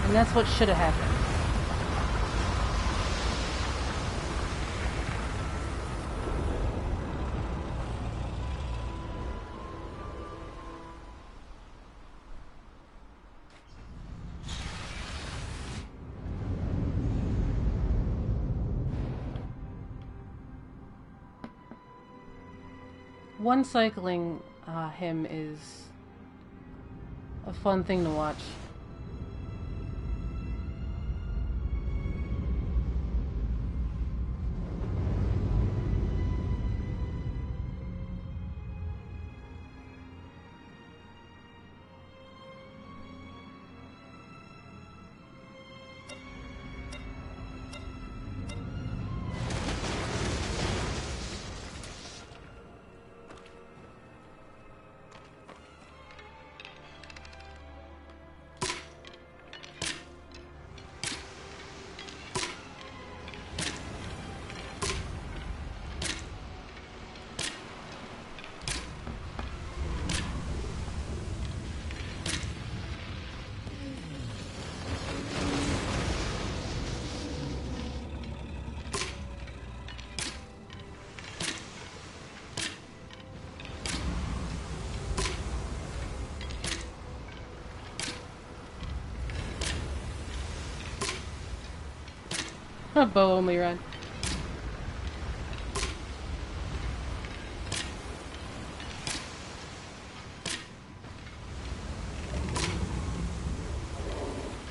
And that's what should have happened. One cycling him is a fun thing to watch. A bow only run.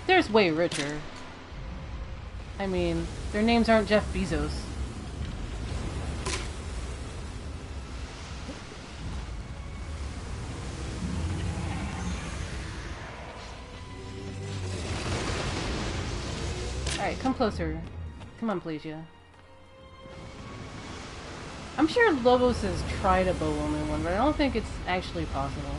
There's way richer. I mean, their names aren't Jeff Bezos. Alright, come closer. Come on, Plasia. I'm sure Lobos has tried a bow-only one, but I don't think it's actually possible.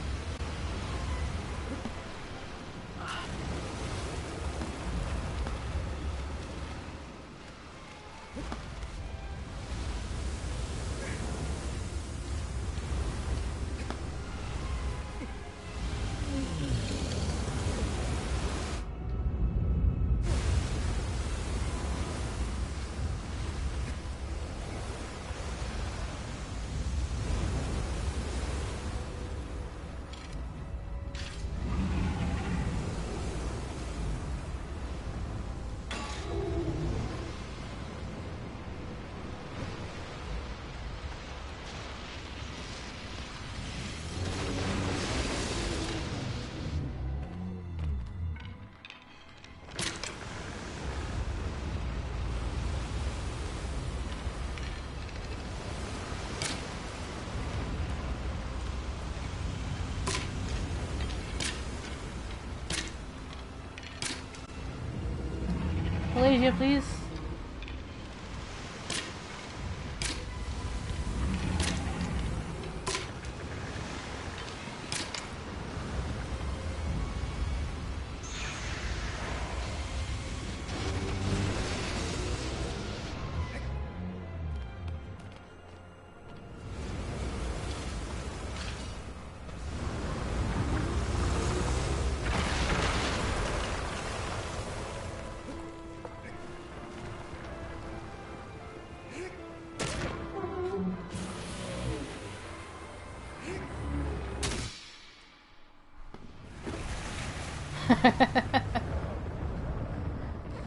Malaysia, please.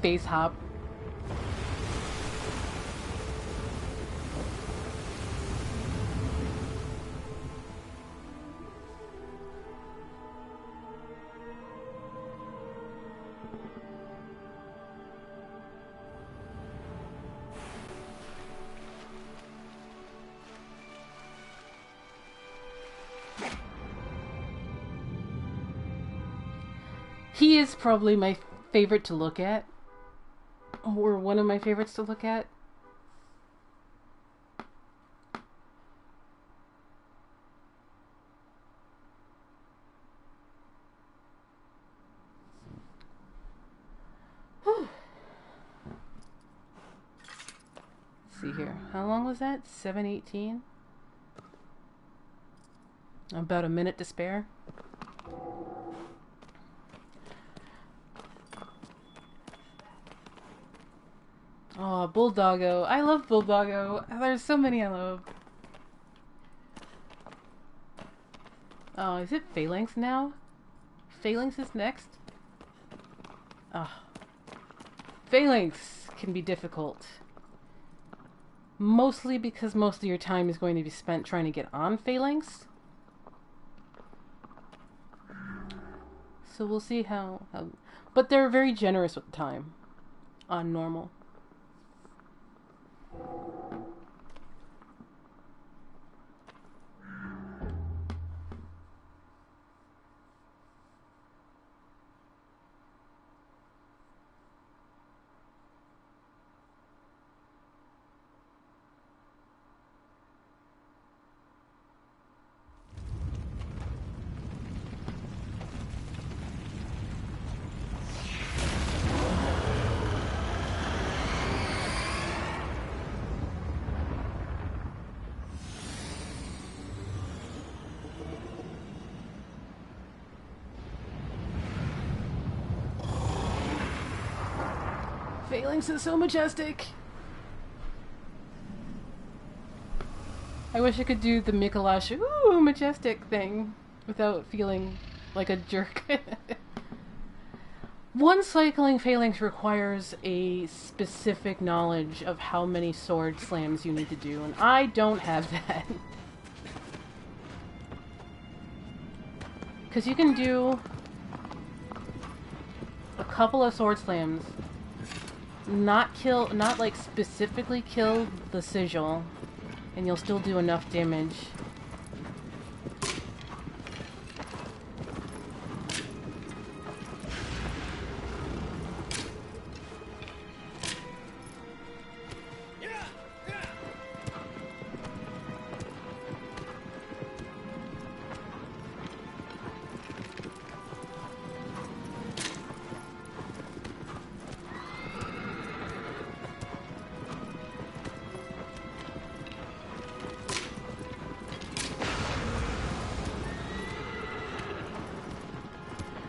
Face hop. He is probably my favorite to look at. Or one of my favorites to look at. Whew. Let's see here. How long was that? 7:18? About a minute to spare. Oh, Bulldoggo. I love Bulldoggo. There's so many I love. Oh, is it Phalanx now? Phalanx is next? Oh. Phalanx can be difficult. Mostly because most of your time is going to be spent trying to get on Phalanx. So we'll see how... But they're very generous with time on normal. Phalanx is so majestic. I wish I could do the Mikolash, ooh, majestic thing without feeling like a jerk. One cycling Phalanx requires a specific knowledge of how many sword slams you need to do, and I don't have that. Because you can do a couple of sword slams, not like specifically kill the sigil, and you'll still do enough damage.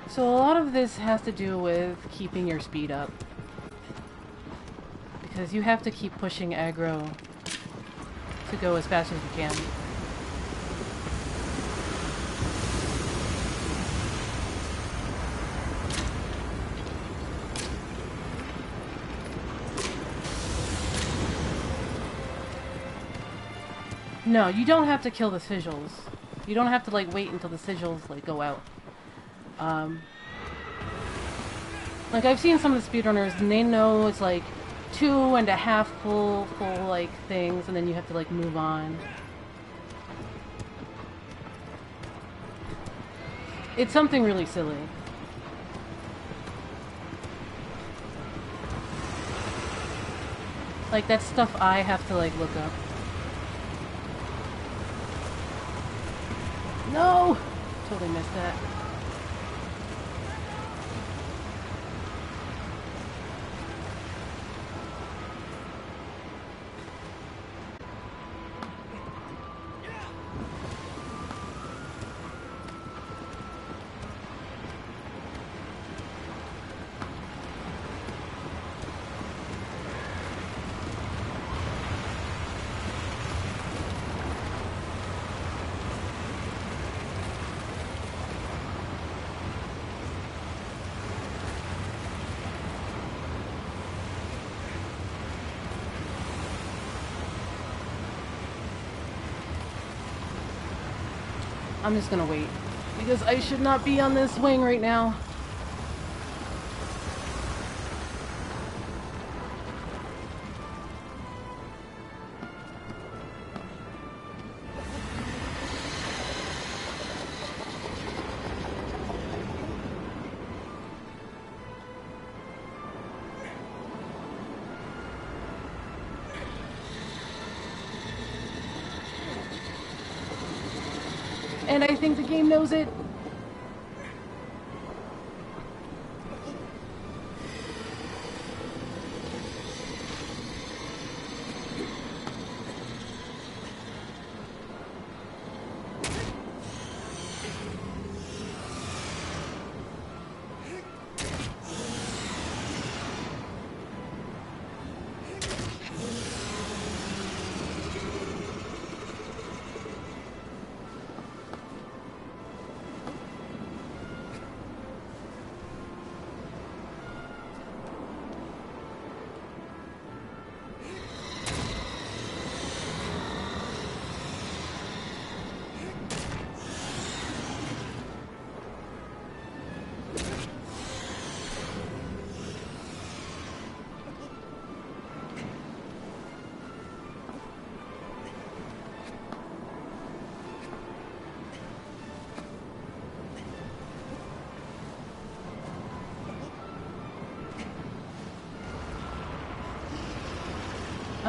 So a lot of this has to do with keeping your speed up. Because you have to keep pushing aggro to go as fast as you can. No, you don't have to kill the sigils. You don't have to like wait until the sigils like go out. Like I've seen some of the speedrunners and they know it's like 2.5 full like things, and then you have to like move on. It's something really silly. Like that's stuff I have to like look up. No! Totally missed that. I'm just gonna wait, because I should not be on this wing right now. And I think the game knows it.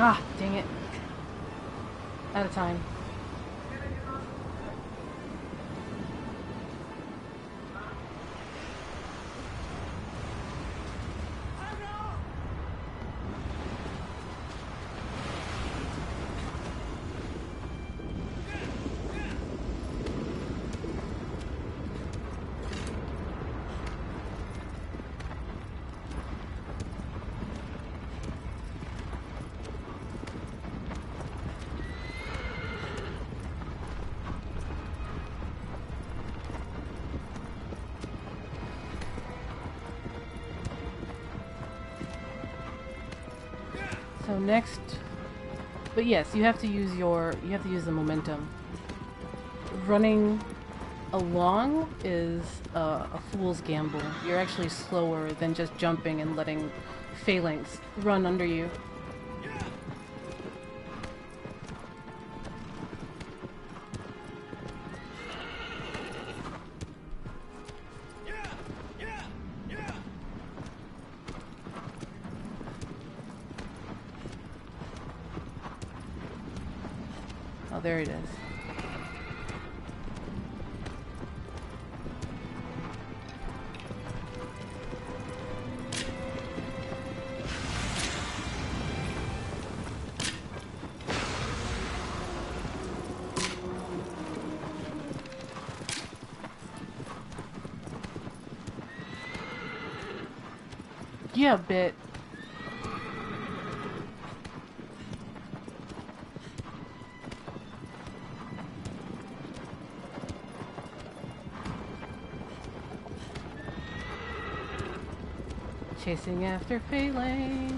Ah, dang it. Out of time. So next, but yes, you have to use the momentum. Running along is a fool's gamble. You're actually slower than just jumping and letting phalanx run under you. Oh, there it is. Yeah, bit. Chasing after phalanx.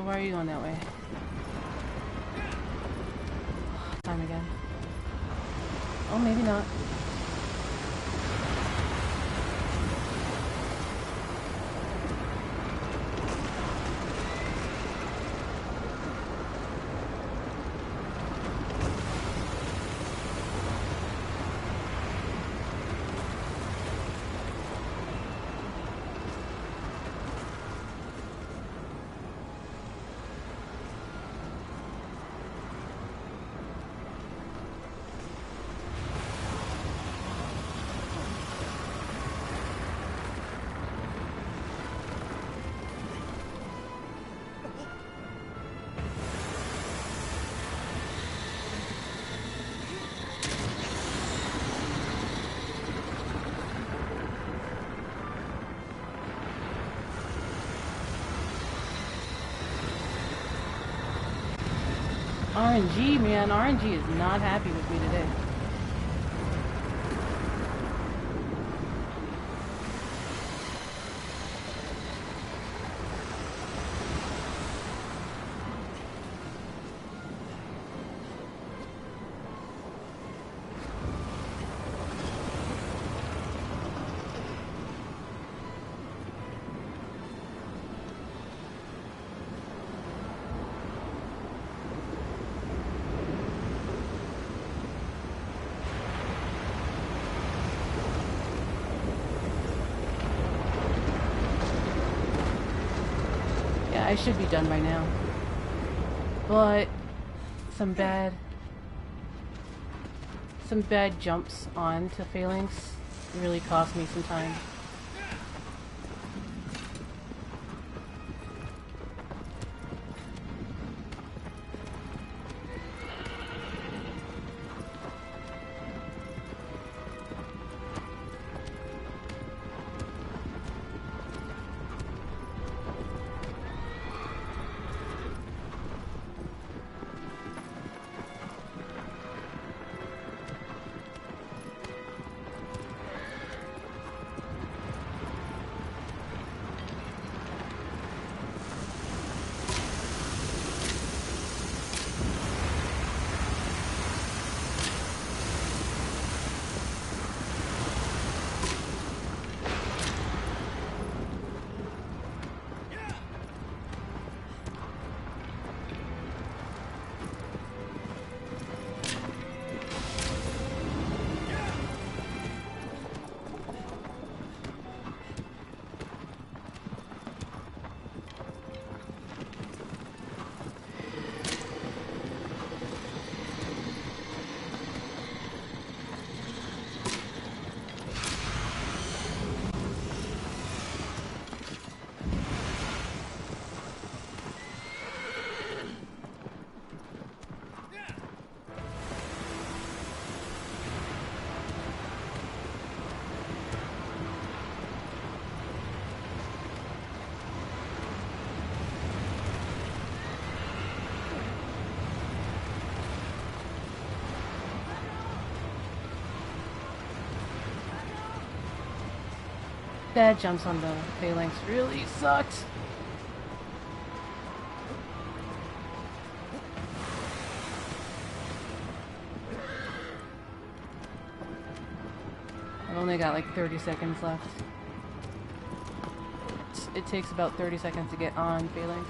Why are you going that way? Time again. Oh, maybe not. RNG, man. RNG is not happy with me today. I should be done by now. But some bad jumps on to phalanx really cost me some time. Bad jumps on the phalanx really sucked. I've only got like 30 seconds left. It takes about 30 seconds to get on phalanx.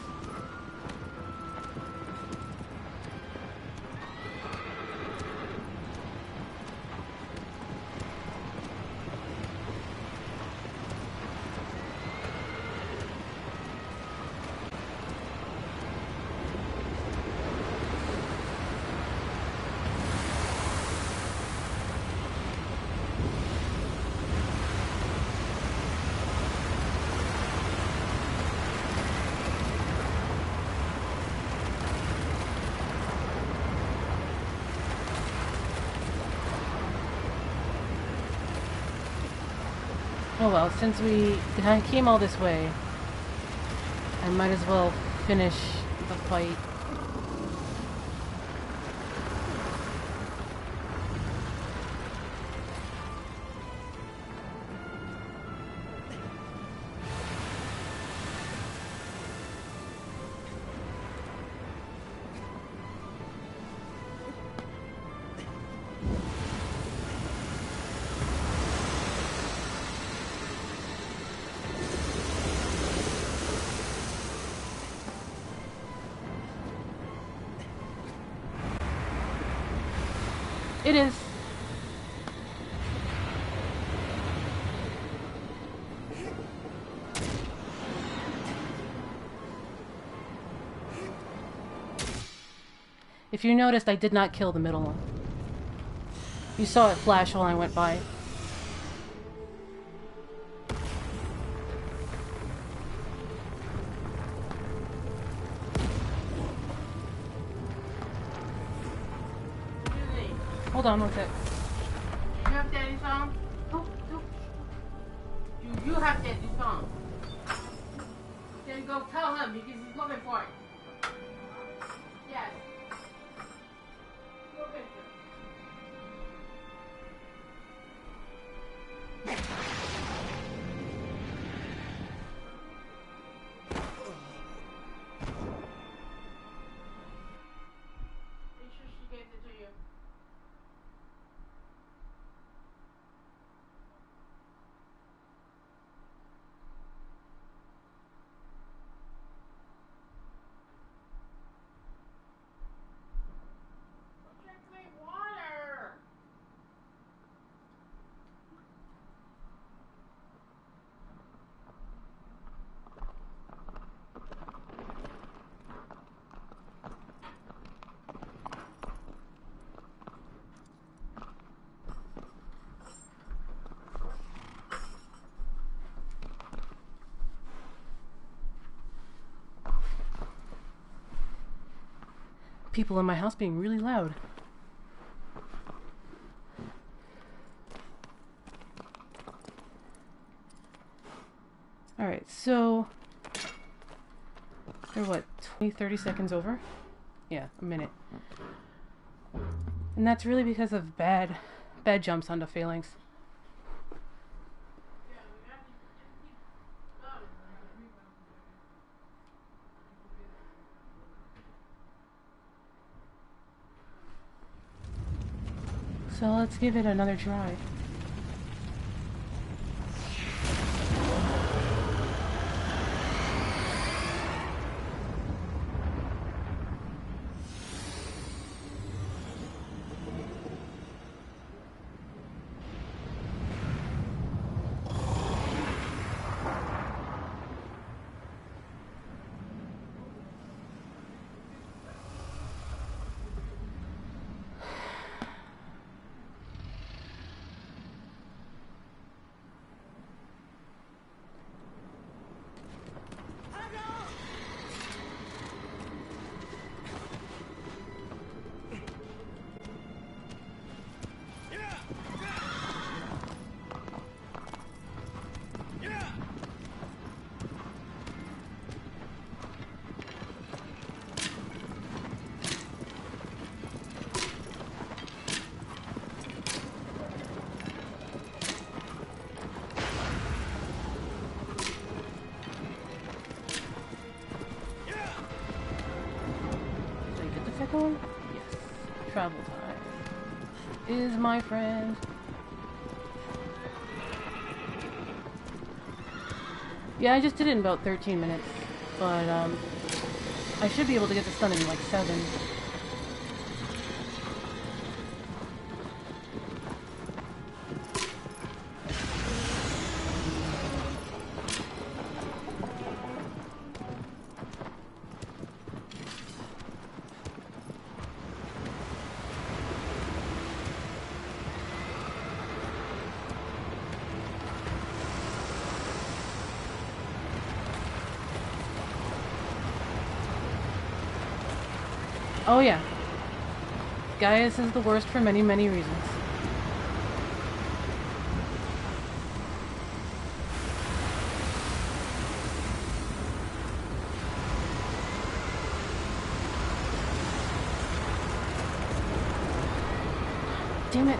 Oh well, since we came all this way, I might as well finish the fight. It is. If you noticed, I did not kill the middle one. You saw it flash while I went by. Hold on, what's it? You have daddy's phone? You have daddy's phone. Then go tell him because he's looking for it. Yes. Looking for it. Make sure she gets it to you. people in my house being really loud. Alright, so they're what, 20-30 seconds over? Yeah, a minute. And that's really because of bad jumps onto failings. So let's give it another try. Yes. Travel time is my friend. Yeah, I just did it in about 13 minutes, but I should be able to get this done in like 7. Oh yeah. Gaius is the worst for many, many reasons. Damn it.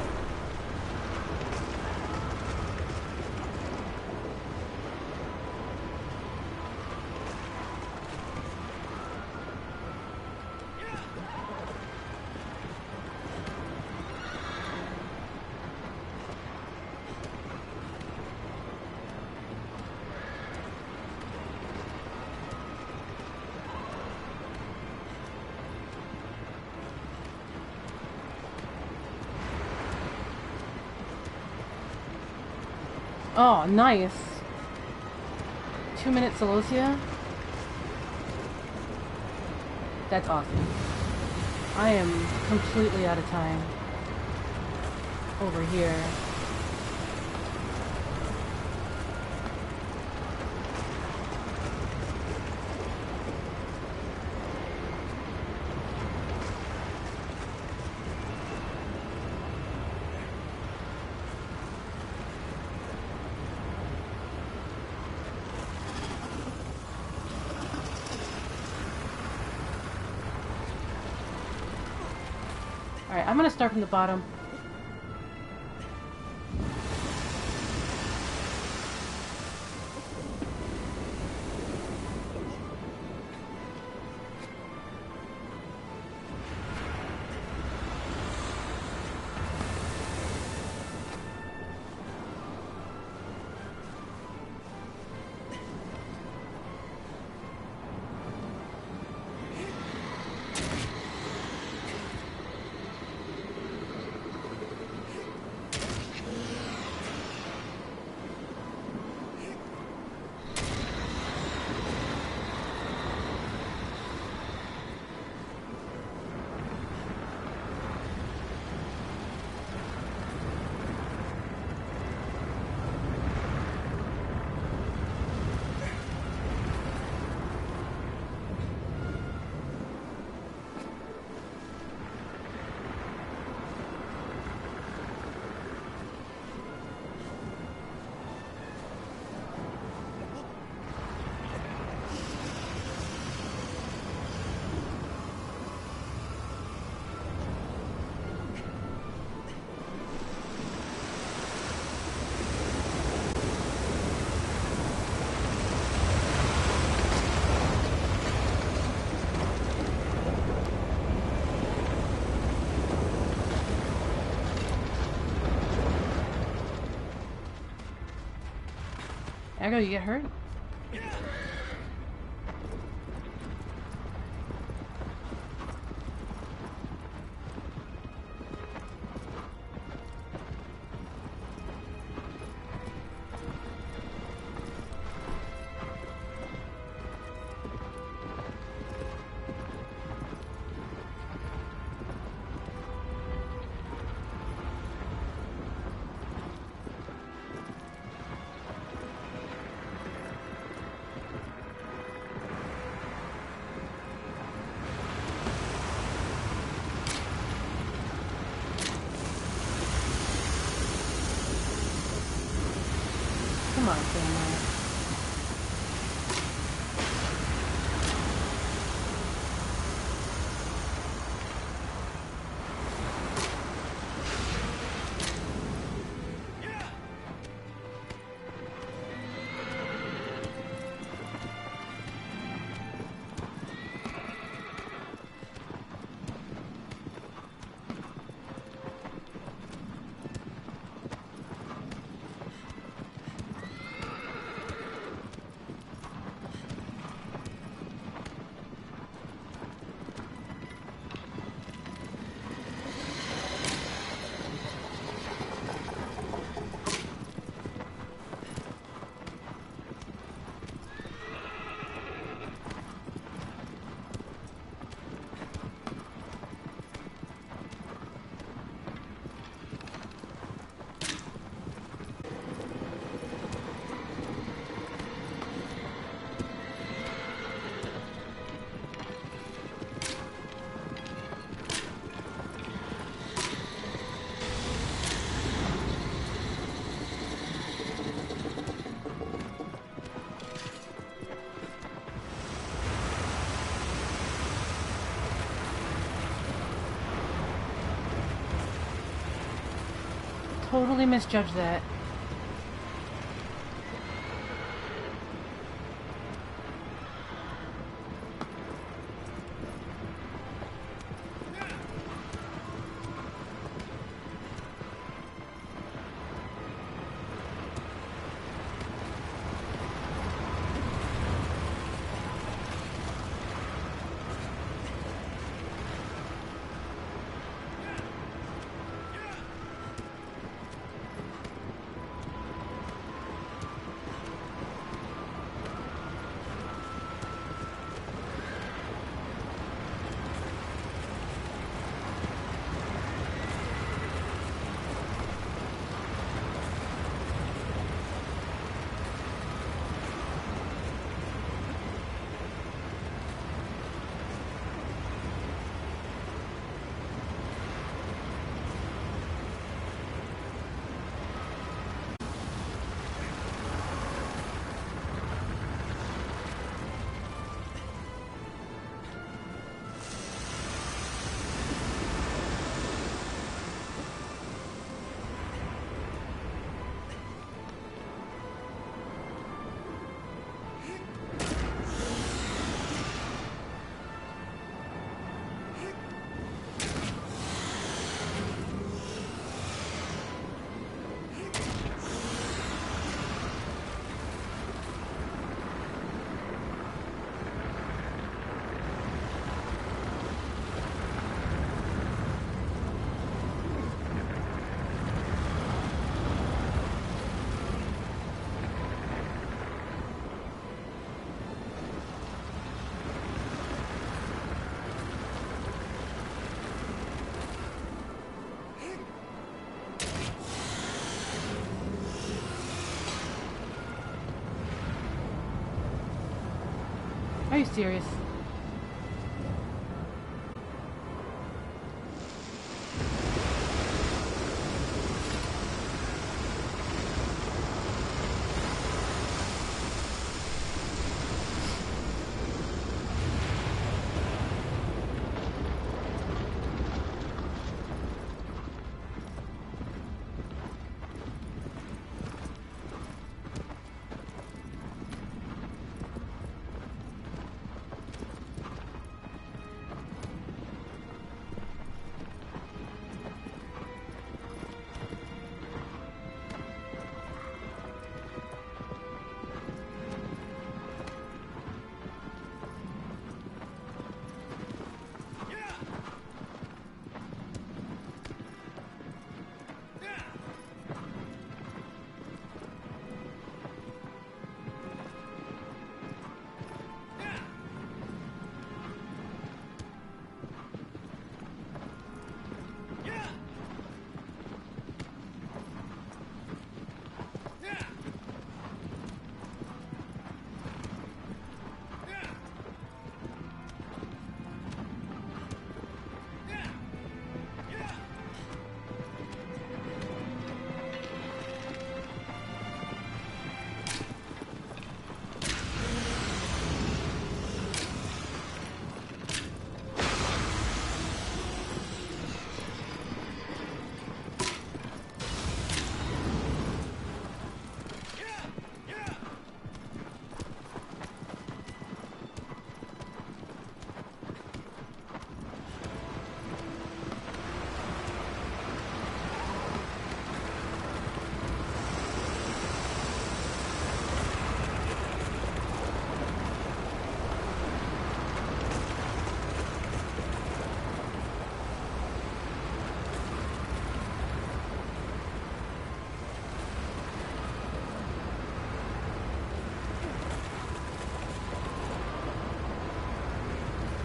Oh, nice. 2 minutes Celosia. That's awesome. I am completely out of time over here. Alright, I'm gonna start from the bottom. Echo, you get hurt? Come on, camera. Totally misjudged that. Are you serious?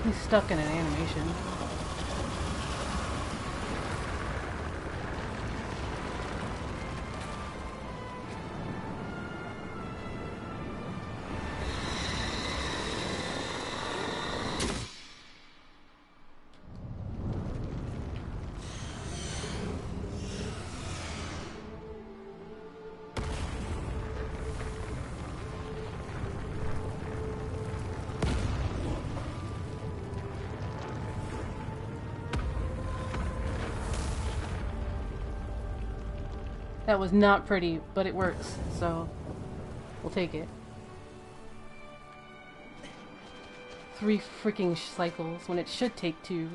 He's stuck in an animation. That was not pretty, but it works, so we'll take it. 3 freaking cycles when it should take 2.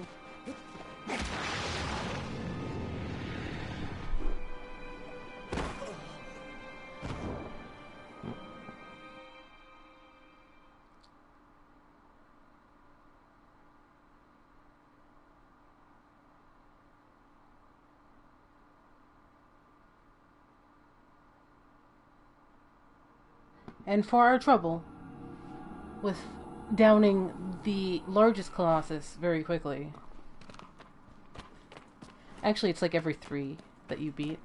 And for our trouble with downing the largest Colossus very quickly. Actually, it's like every 3 that you beat.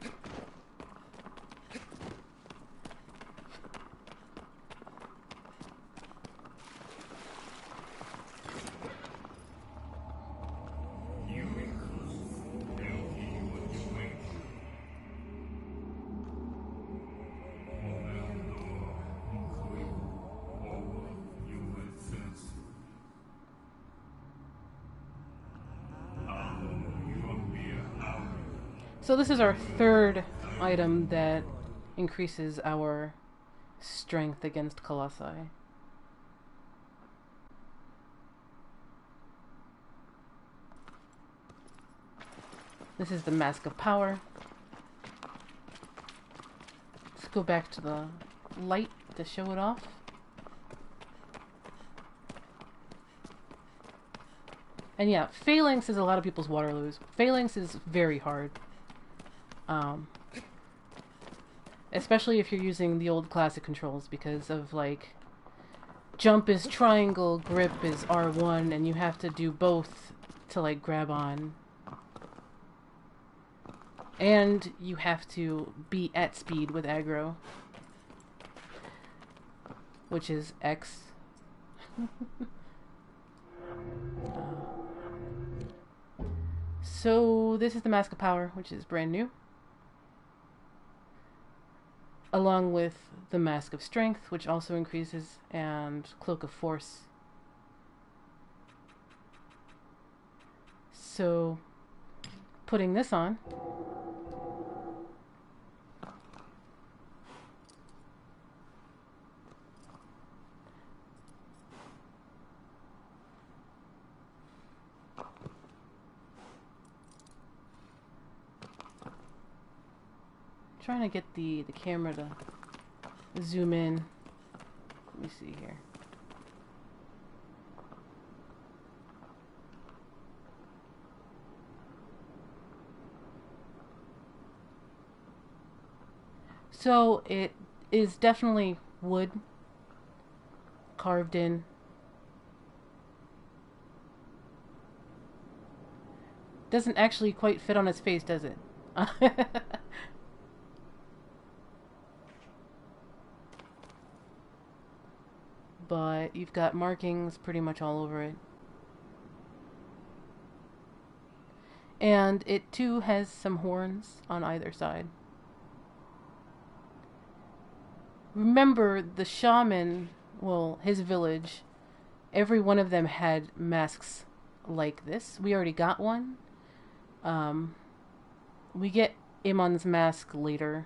So this is our 3rd item that increases our strength against Colossi. This is the Mask of Power. Let's go back to the light to show it off. And yeah, Phalanx is a lot of people's Waterloos. Phalanx is very hard. Especially if you're using the old classic controls, because of like jump is triangle, grip is R1, and you have to do both to like grab on. And you have to be at speed with aggro, which is X. So this is the Mask of Power, which is brand new, along with the Mask of Strength, which also increases, and Cloak of Force. So putting this on, trying to get the camera to zoom in. Let me see here. So it is definitely wood carved in. Doesn't actually quite fit on his face, does it? But you've got markings pretty much all over it. And it too has some horns on either side. Remember, the shaman, well, his village, every one of them had masks like this. We already got one. We get Amon's mask later.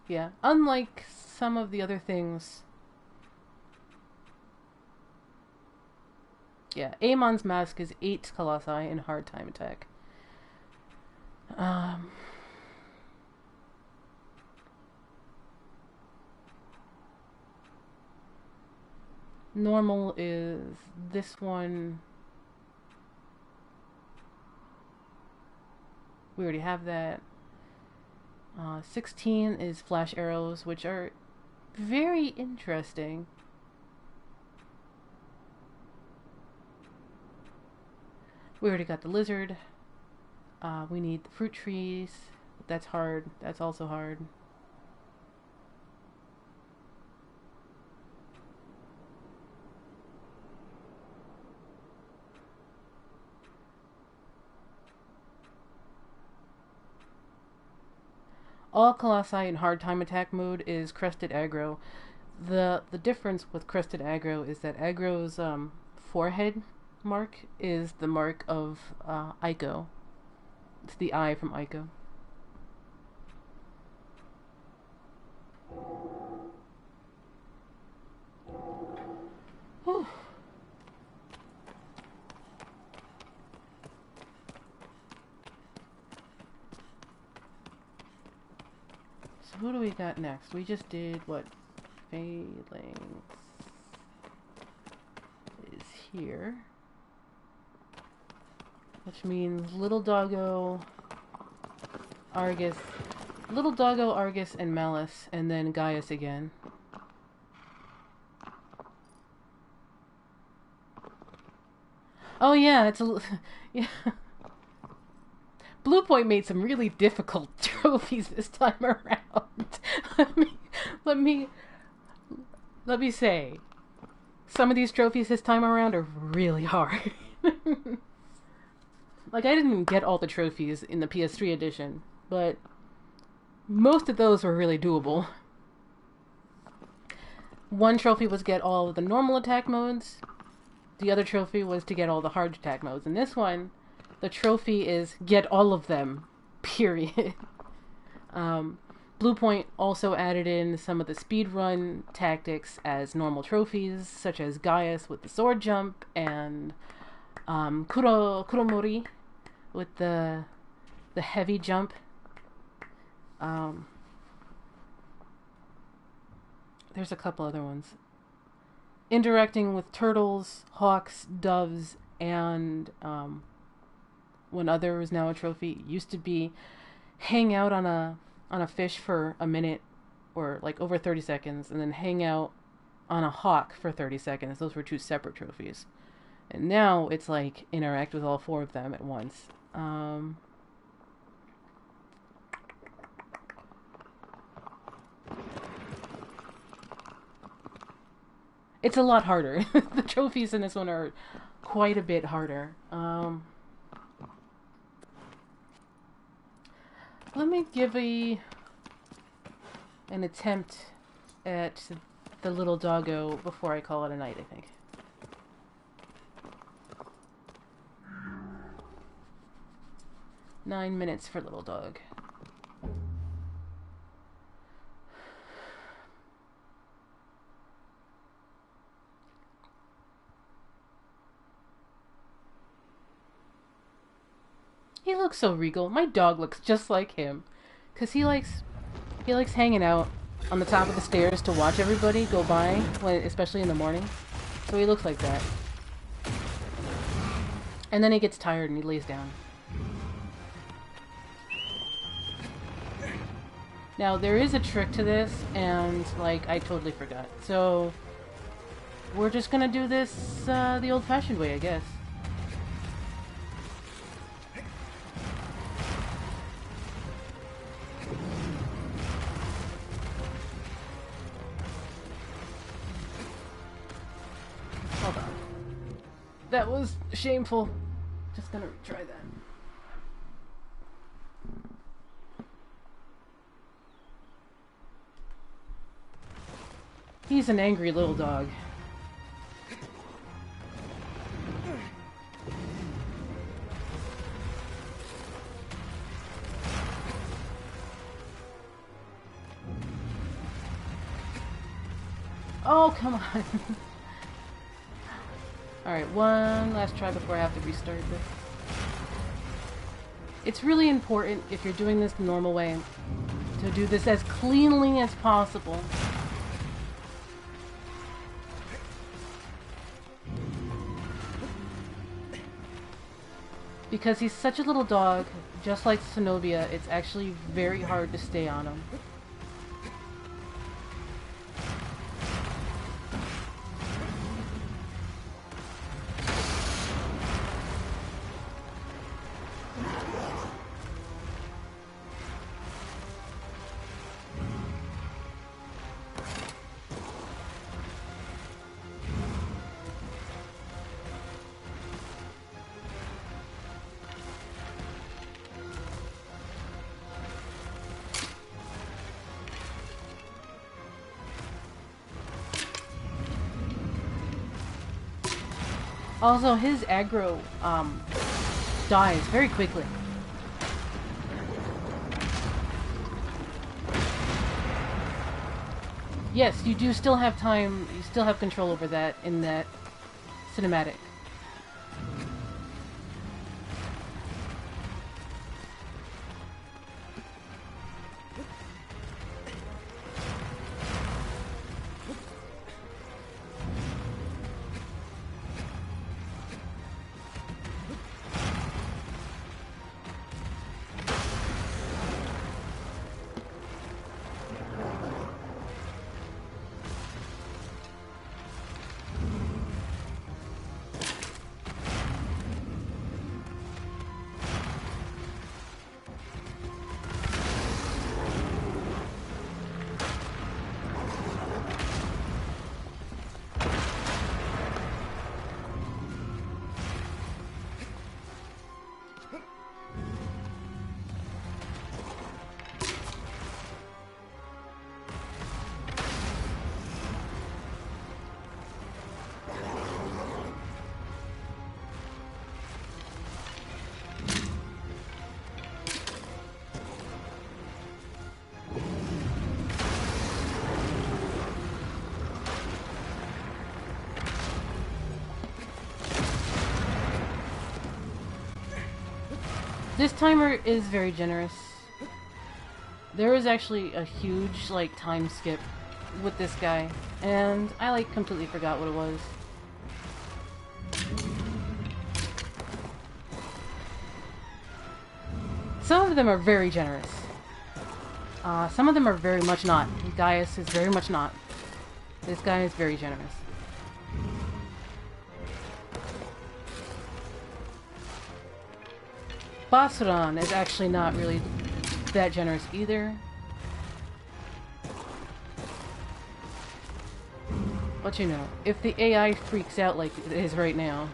Yeah, unlike some of the other things. Yeah, Amon's mask is 8 Colossi in hard time attack. Normal is this one. We already have that. 16 is flash arrows, which are very interesting. We already got the lizard. We need the fruit trees. That's hard. That's also hard. All Colossi in hard time attack mode is crested aggro. The difference with crested aggro is that aggro's forehead mark is the mark of Ico. It's the eye from Ico. Whew. So who do we got next? We just did what? Phalanx is here. Which means Little Doggo, Argus, Little Doggo, Argus, and Malus, and then Gaius again. Oh yeah, it's a yeah. Blue Point made some really difficult trophies this time around. let me say, some of these trophies this time around are really hard. Like, I didn't even get all the trophies in the PS3 edition, but most of those were really doable. One trophy was get all of the normal attack modes. The other trophy was to get all the hard attack modes. And this one, the trophy is get all of them, period. Blue Point also added in some of the speedrun tactics as normal trophies, such as Gaius with the sword jump and Kuromori with the heavy jump. There's a couple other ones. Interacting with turtles, hawks, doves, and one other is now a trophy. It used to be hang out on a fish for a minute or like over 30 seconds, and then hang out on a hawk for 30 seconds. Those were two separate trophies. And now it's like interact with all four of them at once. It's a lot harder. The trophies in this one are quite a bit harder. Let me give an attempt at the Little Doggo before I call it a night, I think. Nine minutes for Little Dog. He looks so regal. My dog looks just like him. 'Cause he likes hanging out on the top of the stairs to watch everybody go by, especially in the morning. So he looks like that. And then he gets tired and he lays down. Now, there is a trick to this, and, like, I totally forgot. So, we're just gonna do this the old-fashioned way, I guess. Hold on. That was shameful. Just gonna retry that. He's an angry little dog. Oh, come on. Alright, one last try before I have to restart this. It's really important, if you're doing this the normal way, to do this as cleanly as possible. Because he's such a little dog, just like Zenobia, it's actually very hard to stay on him. Also, his aggro dies very quickly. Yes, you do still have time, you still have control over that in that cinematic. This timer is very generous. There is actually a huge, like, time skip with this guy, and I, like, completely forgot what it was. Some of them are very generous. Some of them are very much not. Gaius is very much not. This guy is very generous. Basuran is actually not really that generous either. But you know, if the AI freaks out like it is right now...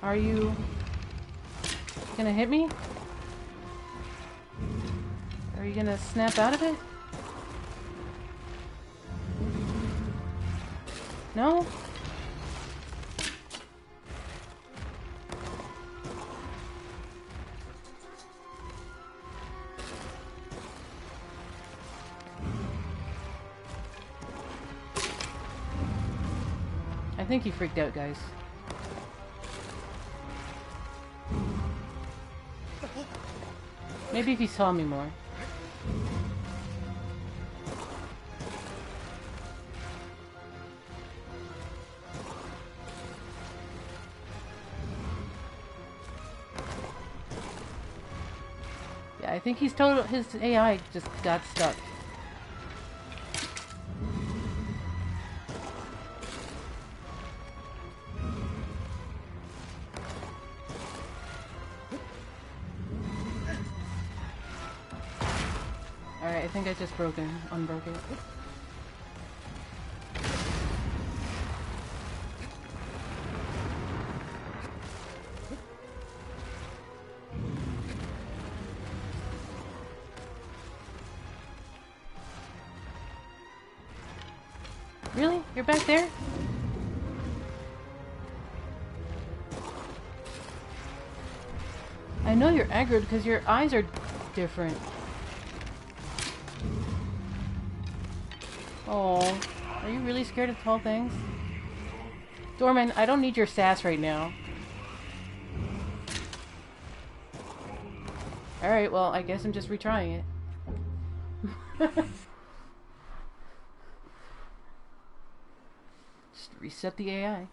Are you gonna hit me? Are you gonna snap out of it? No? I think he freaked out, guys. Maybe if he saw me more. Yeah, I think he's total. His AI just got stuck. Alright, I think I just unbroke it. Really? You're back there? I know you're aggroed because your eyes are different. Oh, are you really scared of tall things? Dorman, I don't need your sass right now. Alright, well, I guess I'm just retrying it. Just reset the AI.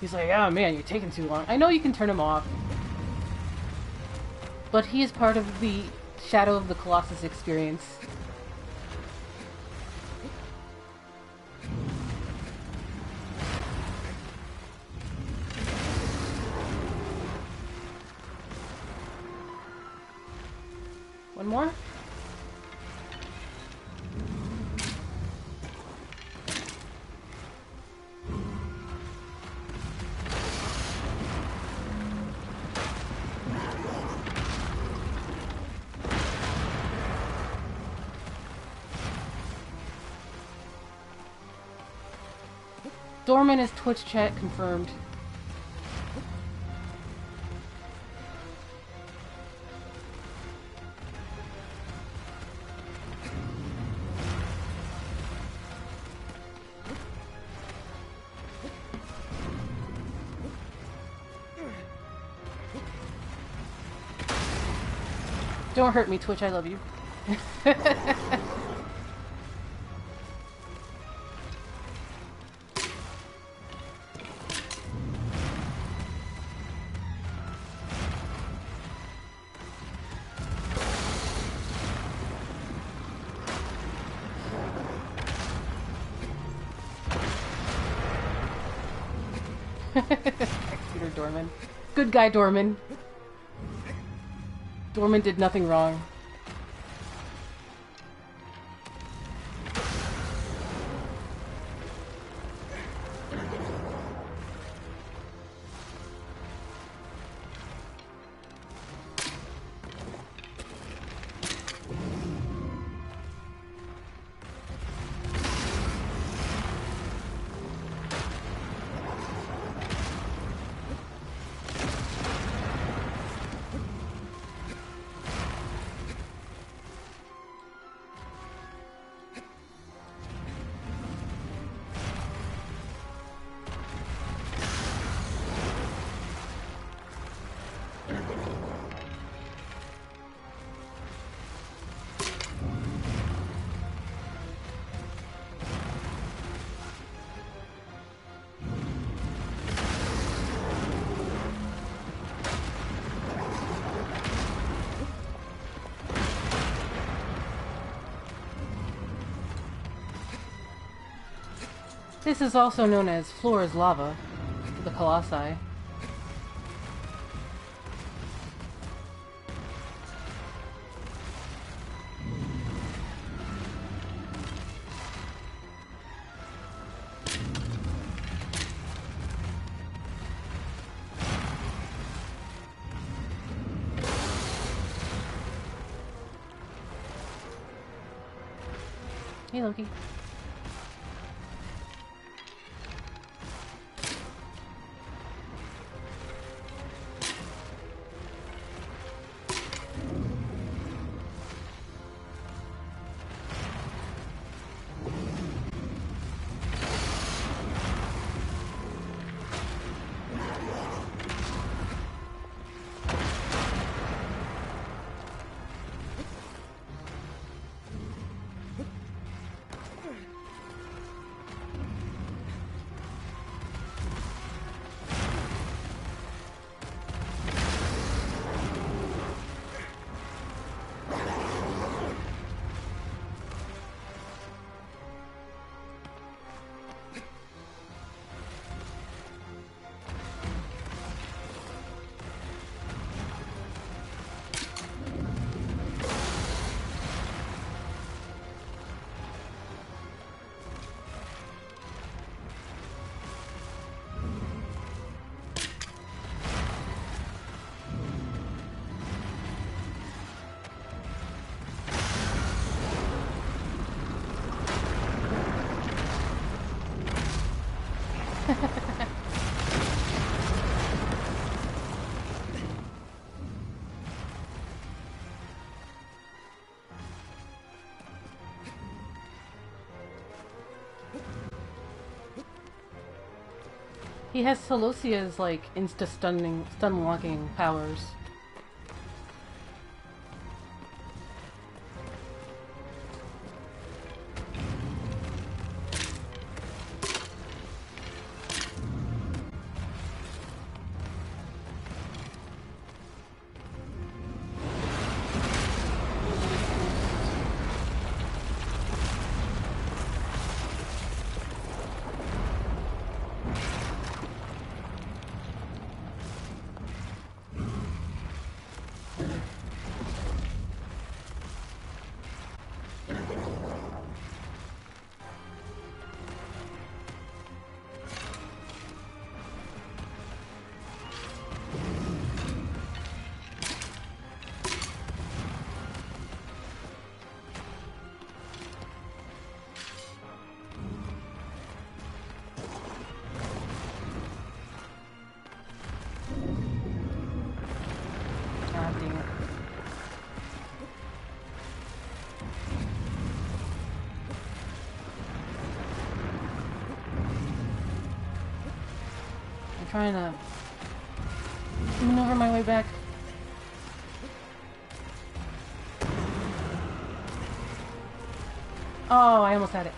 He's like, oh man, you're taking too long. I know you can turn him off. But he is part of the Shadow of the Colossus experience. One more? Dorman is Twitch chat confirmed. Don't hurt me, Twitch, I love you. Peter Dorman. Good guy, Dorman. Dorman did nothing wrong. This is also known as Flora's Lava, the Colossi. Hey, Loki. He has Celosia's, like, stun locking powers. Trying to maneuver my way back. Oh, I almost had it.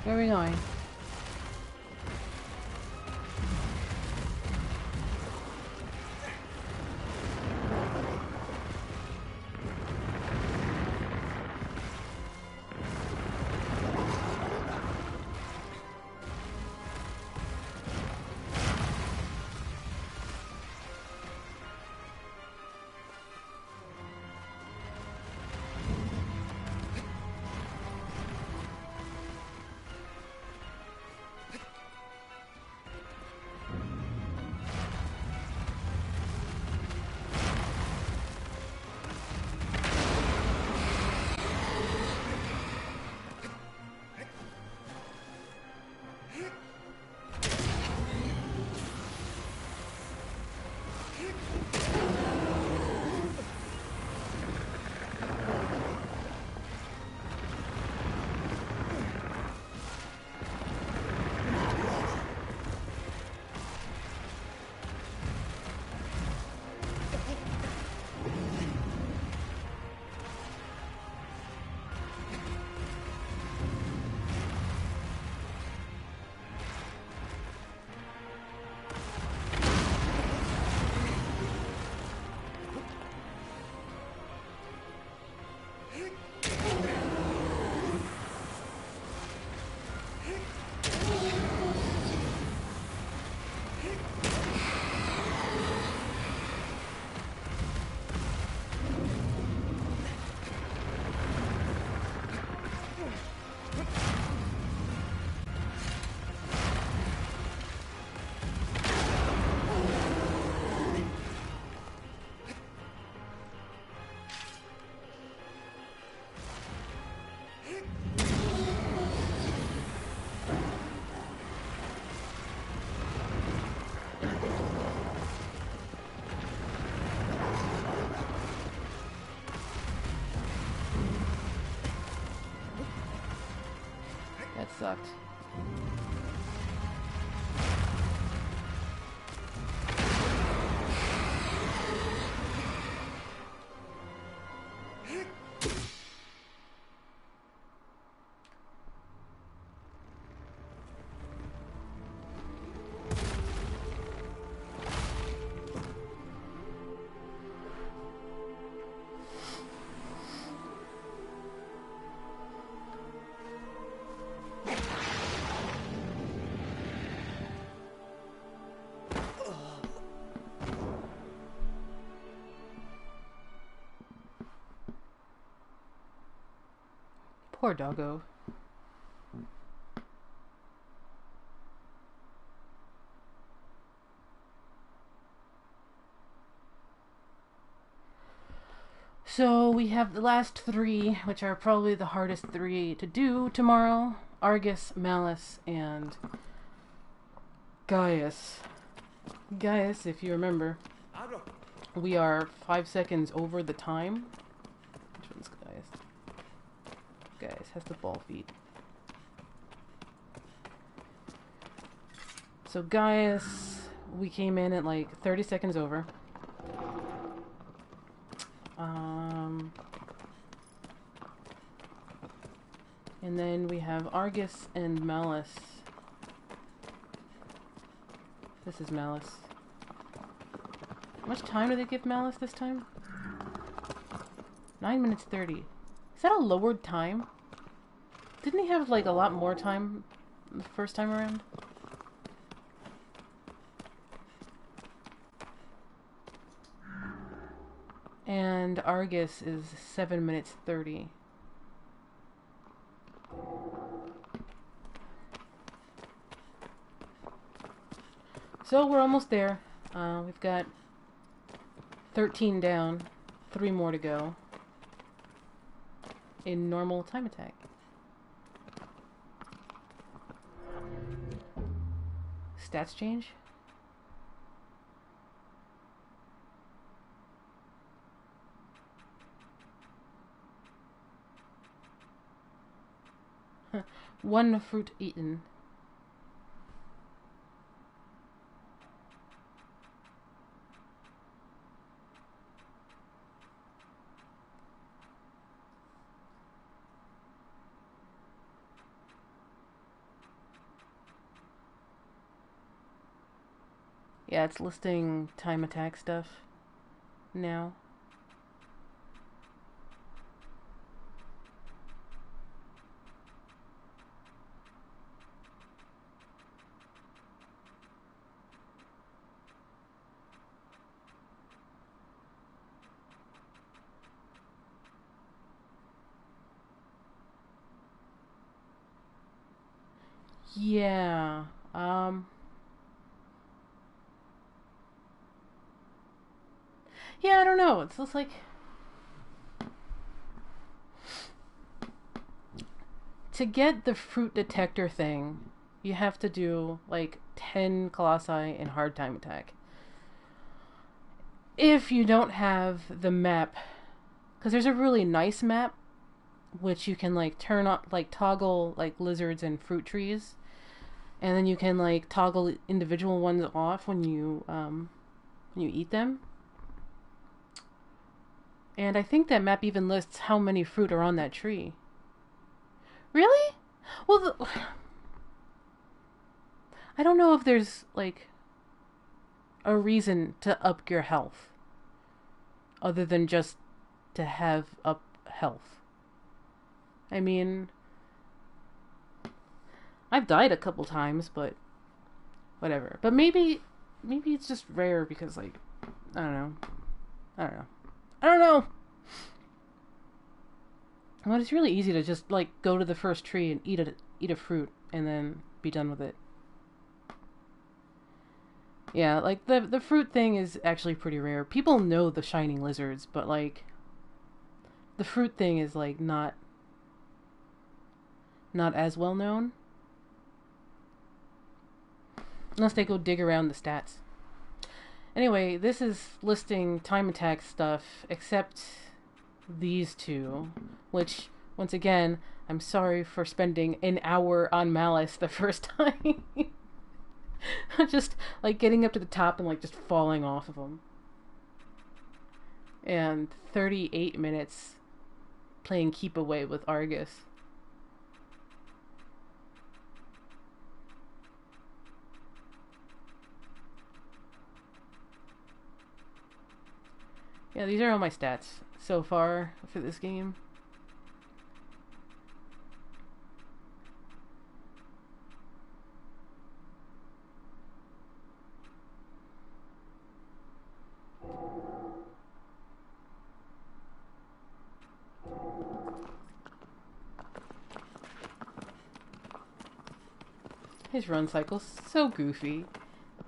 Where are we going? That sucked. Poor doggo. So we have the last three, which are probably the hardest three to do tomorrow. Argus, Malus, and Gaius. Gaius, if you remember, we are 5 seconds over the time. Which one's Gaius? Gaius has the ball feet. So Gaius, we came in at like 30 seconds over. And then we have Argus and Malus. This is Malus. How much time do they give Malus this time? 9 minutes 30. Is that a lowered time? Didn't he have like a lot more time the first time around? And Argus is 7 minutes 30. So we're almost there. We've got 13 down, 3 more to go in normal time attack. Stats change? One fruit eaten. Yeah, it's listing time attack stuff now. Yeah, yeah, I don't know. It's just like to get the fruit detector thing, you have to do like 10 colossi in hard time attack. If you don't have the map, because there's a really nice map which you can like turn on, like toggle like lizards and fruit trees, and then you can like toggle individual ones off when you eat them. And I think that map even lists how many fruit are on that tree. Really? Well, I don't know if there's like a reason to up your health other than just to have up health. I mean, I've died a couple times, but whatever. But maybe it's just rare because like I don't know. I don't know. Well, it's really easy to just like go to the first tree and eat a fruit and then be done with it. Yeah, like the fruit thing is actually pretty rare. People know the shining lizards, but like the fruit thing is like not as well known. Unless they go dig around the stats. Anyway, this is listing time attack stuff, except these two, which, once again, I'm sorry for spending an hour on Malus the first time. Just, like, getting up to the top and, like, just falling off of them. And 38 minutes playing keep away with Argus. Yeah, these are all my stats so far for this game. His run cycle's so goofy.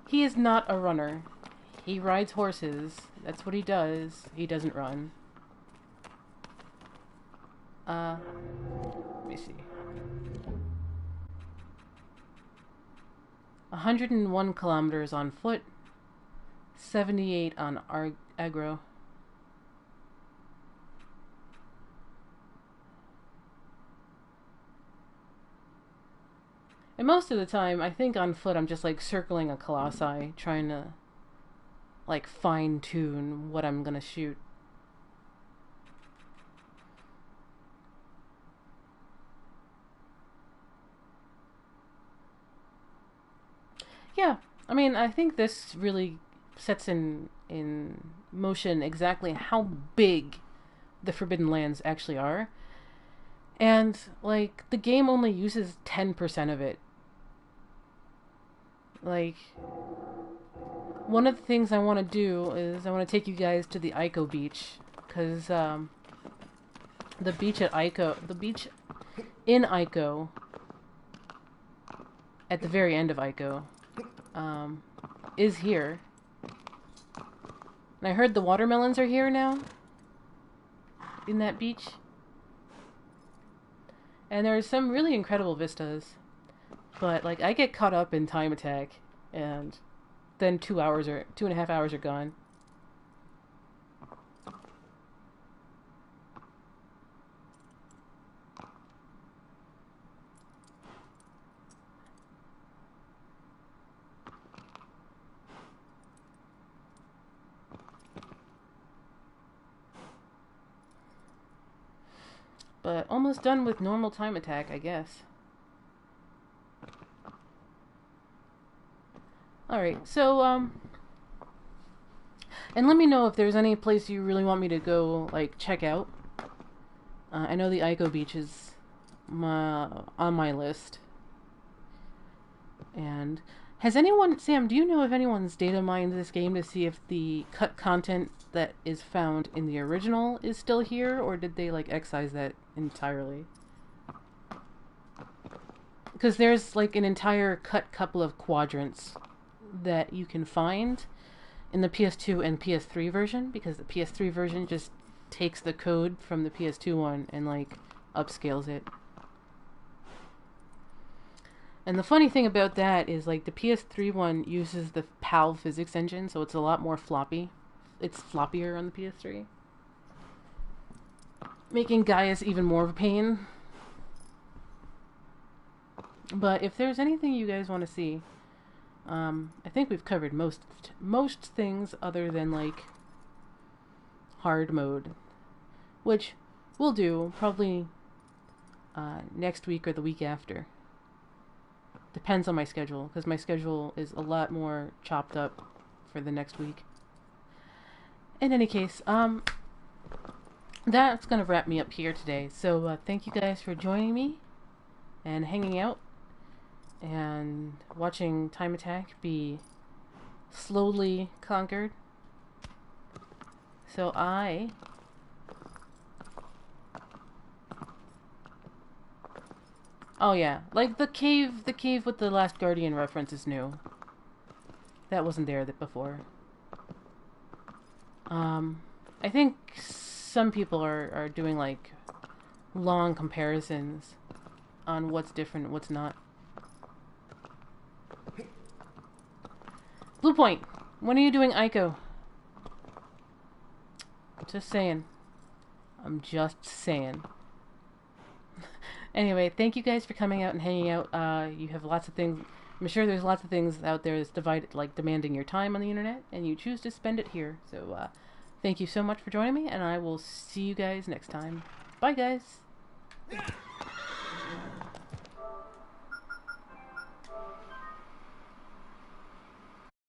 He is not a runner. He rides horses. That's what he does. He doesn't run. Let me see. 101 kilometers on foot. 78 on aggro. And most of the time, I think on foot I'm just like circling a Colossi, trying to like fine-tune what I'm gonna shoot. Yeah, I mean, I think this really sets in motion exactly how big the Forbidden Lands actually are. And, like, the game only uses 10% of it. Like, one of the things I want to do is I want to take you guys to the Ico beach. Because, the beach at Ico, the beach in Ico, at the very end of Ico, is here. And I heard the watermelons are here now. In that beach. And there's some really incredible vistas. But, like, I get caught up in time attack. And then 2.5 hours are gone. But almost done with normal time attack, I guess. Alright, so, and let me know if there's any place you really want me to go, like, check out. I know the Ico Beach is on my list. And has anyone, Sam, do you know if anyone's data mined this game to see if the cut content that is found in the original is still here, or did they, like, excise that entirely? Because there's, like, an entire cut couple of quadrants that you can find in the PS2 and PS3 version, because the PS3 version just takes the code from the PS2 one and, like, upscales it. And the funny thing about that is, like, the PS3 one uses the PAL physics engine, so it's a lot more floppy. It's floppier on the PS3. Making Gaius even more of a pain. But if there's anything you guys want to see, I think we've covered most things other than, like, hard mode. Which we'll do probably next week or the week after. Depends on my schedule, because my schedule is a lot more chopped up for the next week. In any case, that's going to wrap me up here today. So thank you guys for joining me and hanging out and watching Time Attack be slowly conquered. So oh yeah, like the cave with the Last Guardian reference is new. That wasn't there before. I think some people are doing, like, long comparisons on what's different and what's not. Blue Point, when are you doing Ico? Just saying. I'm just saying. Anyway, thank you guys for coming out and hanging out. You have lots of things. I'm sure there's lots of things out there that's demanding your time on the internet, and you choose to spend it here. So, thank you so much for joining me, and I will see you guys next time. Bye, guys.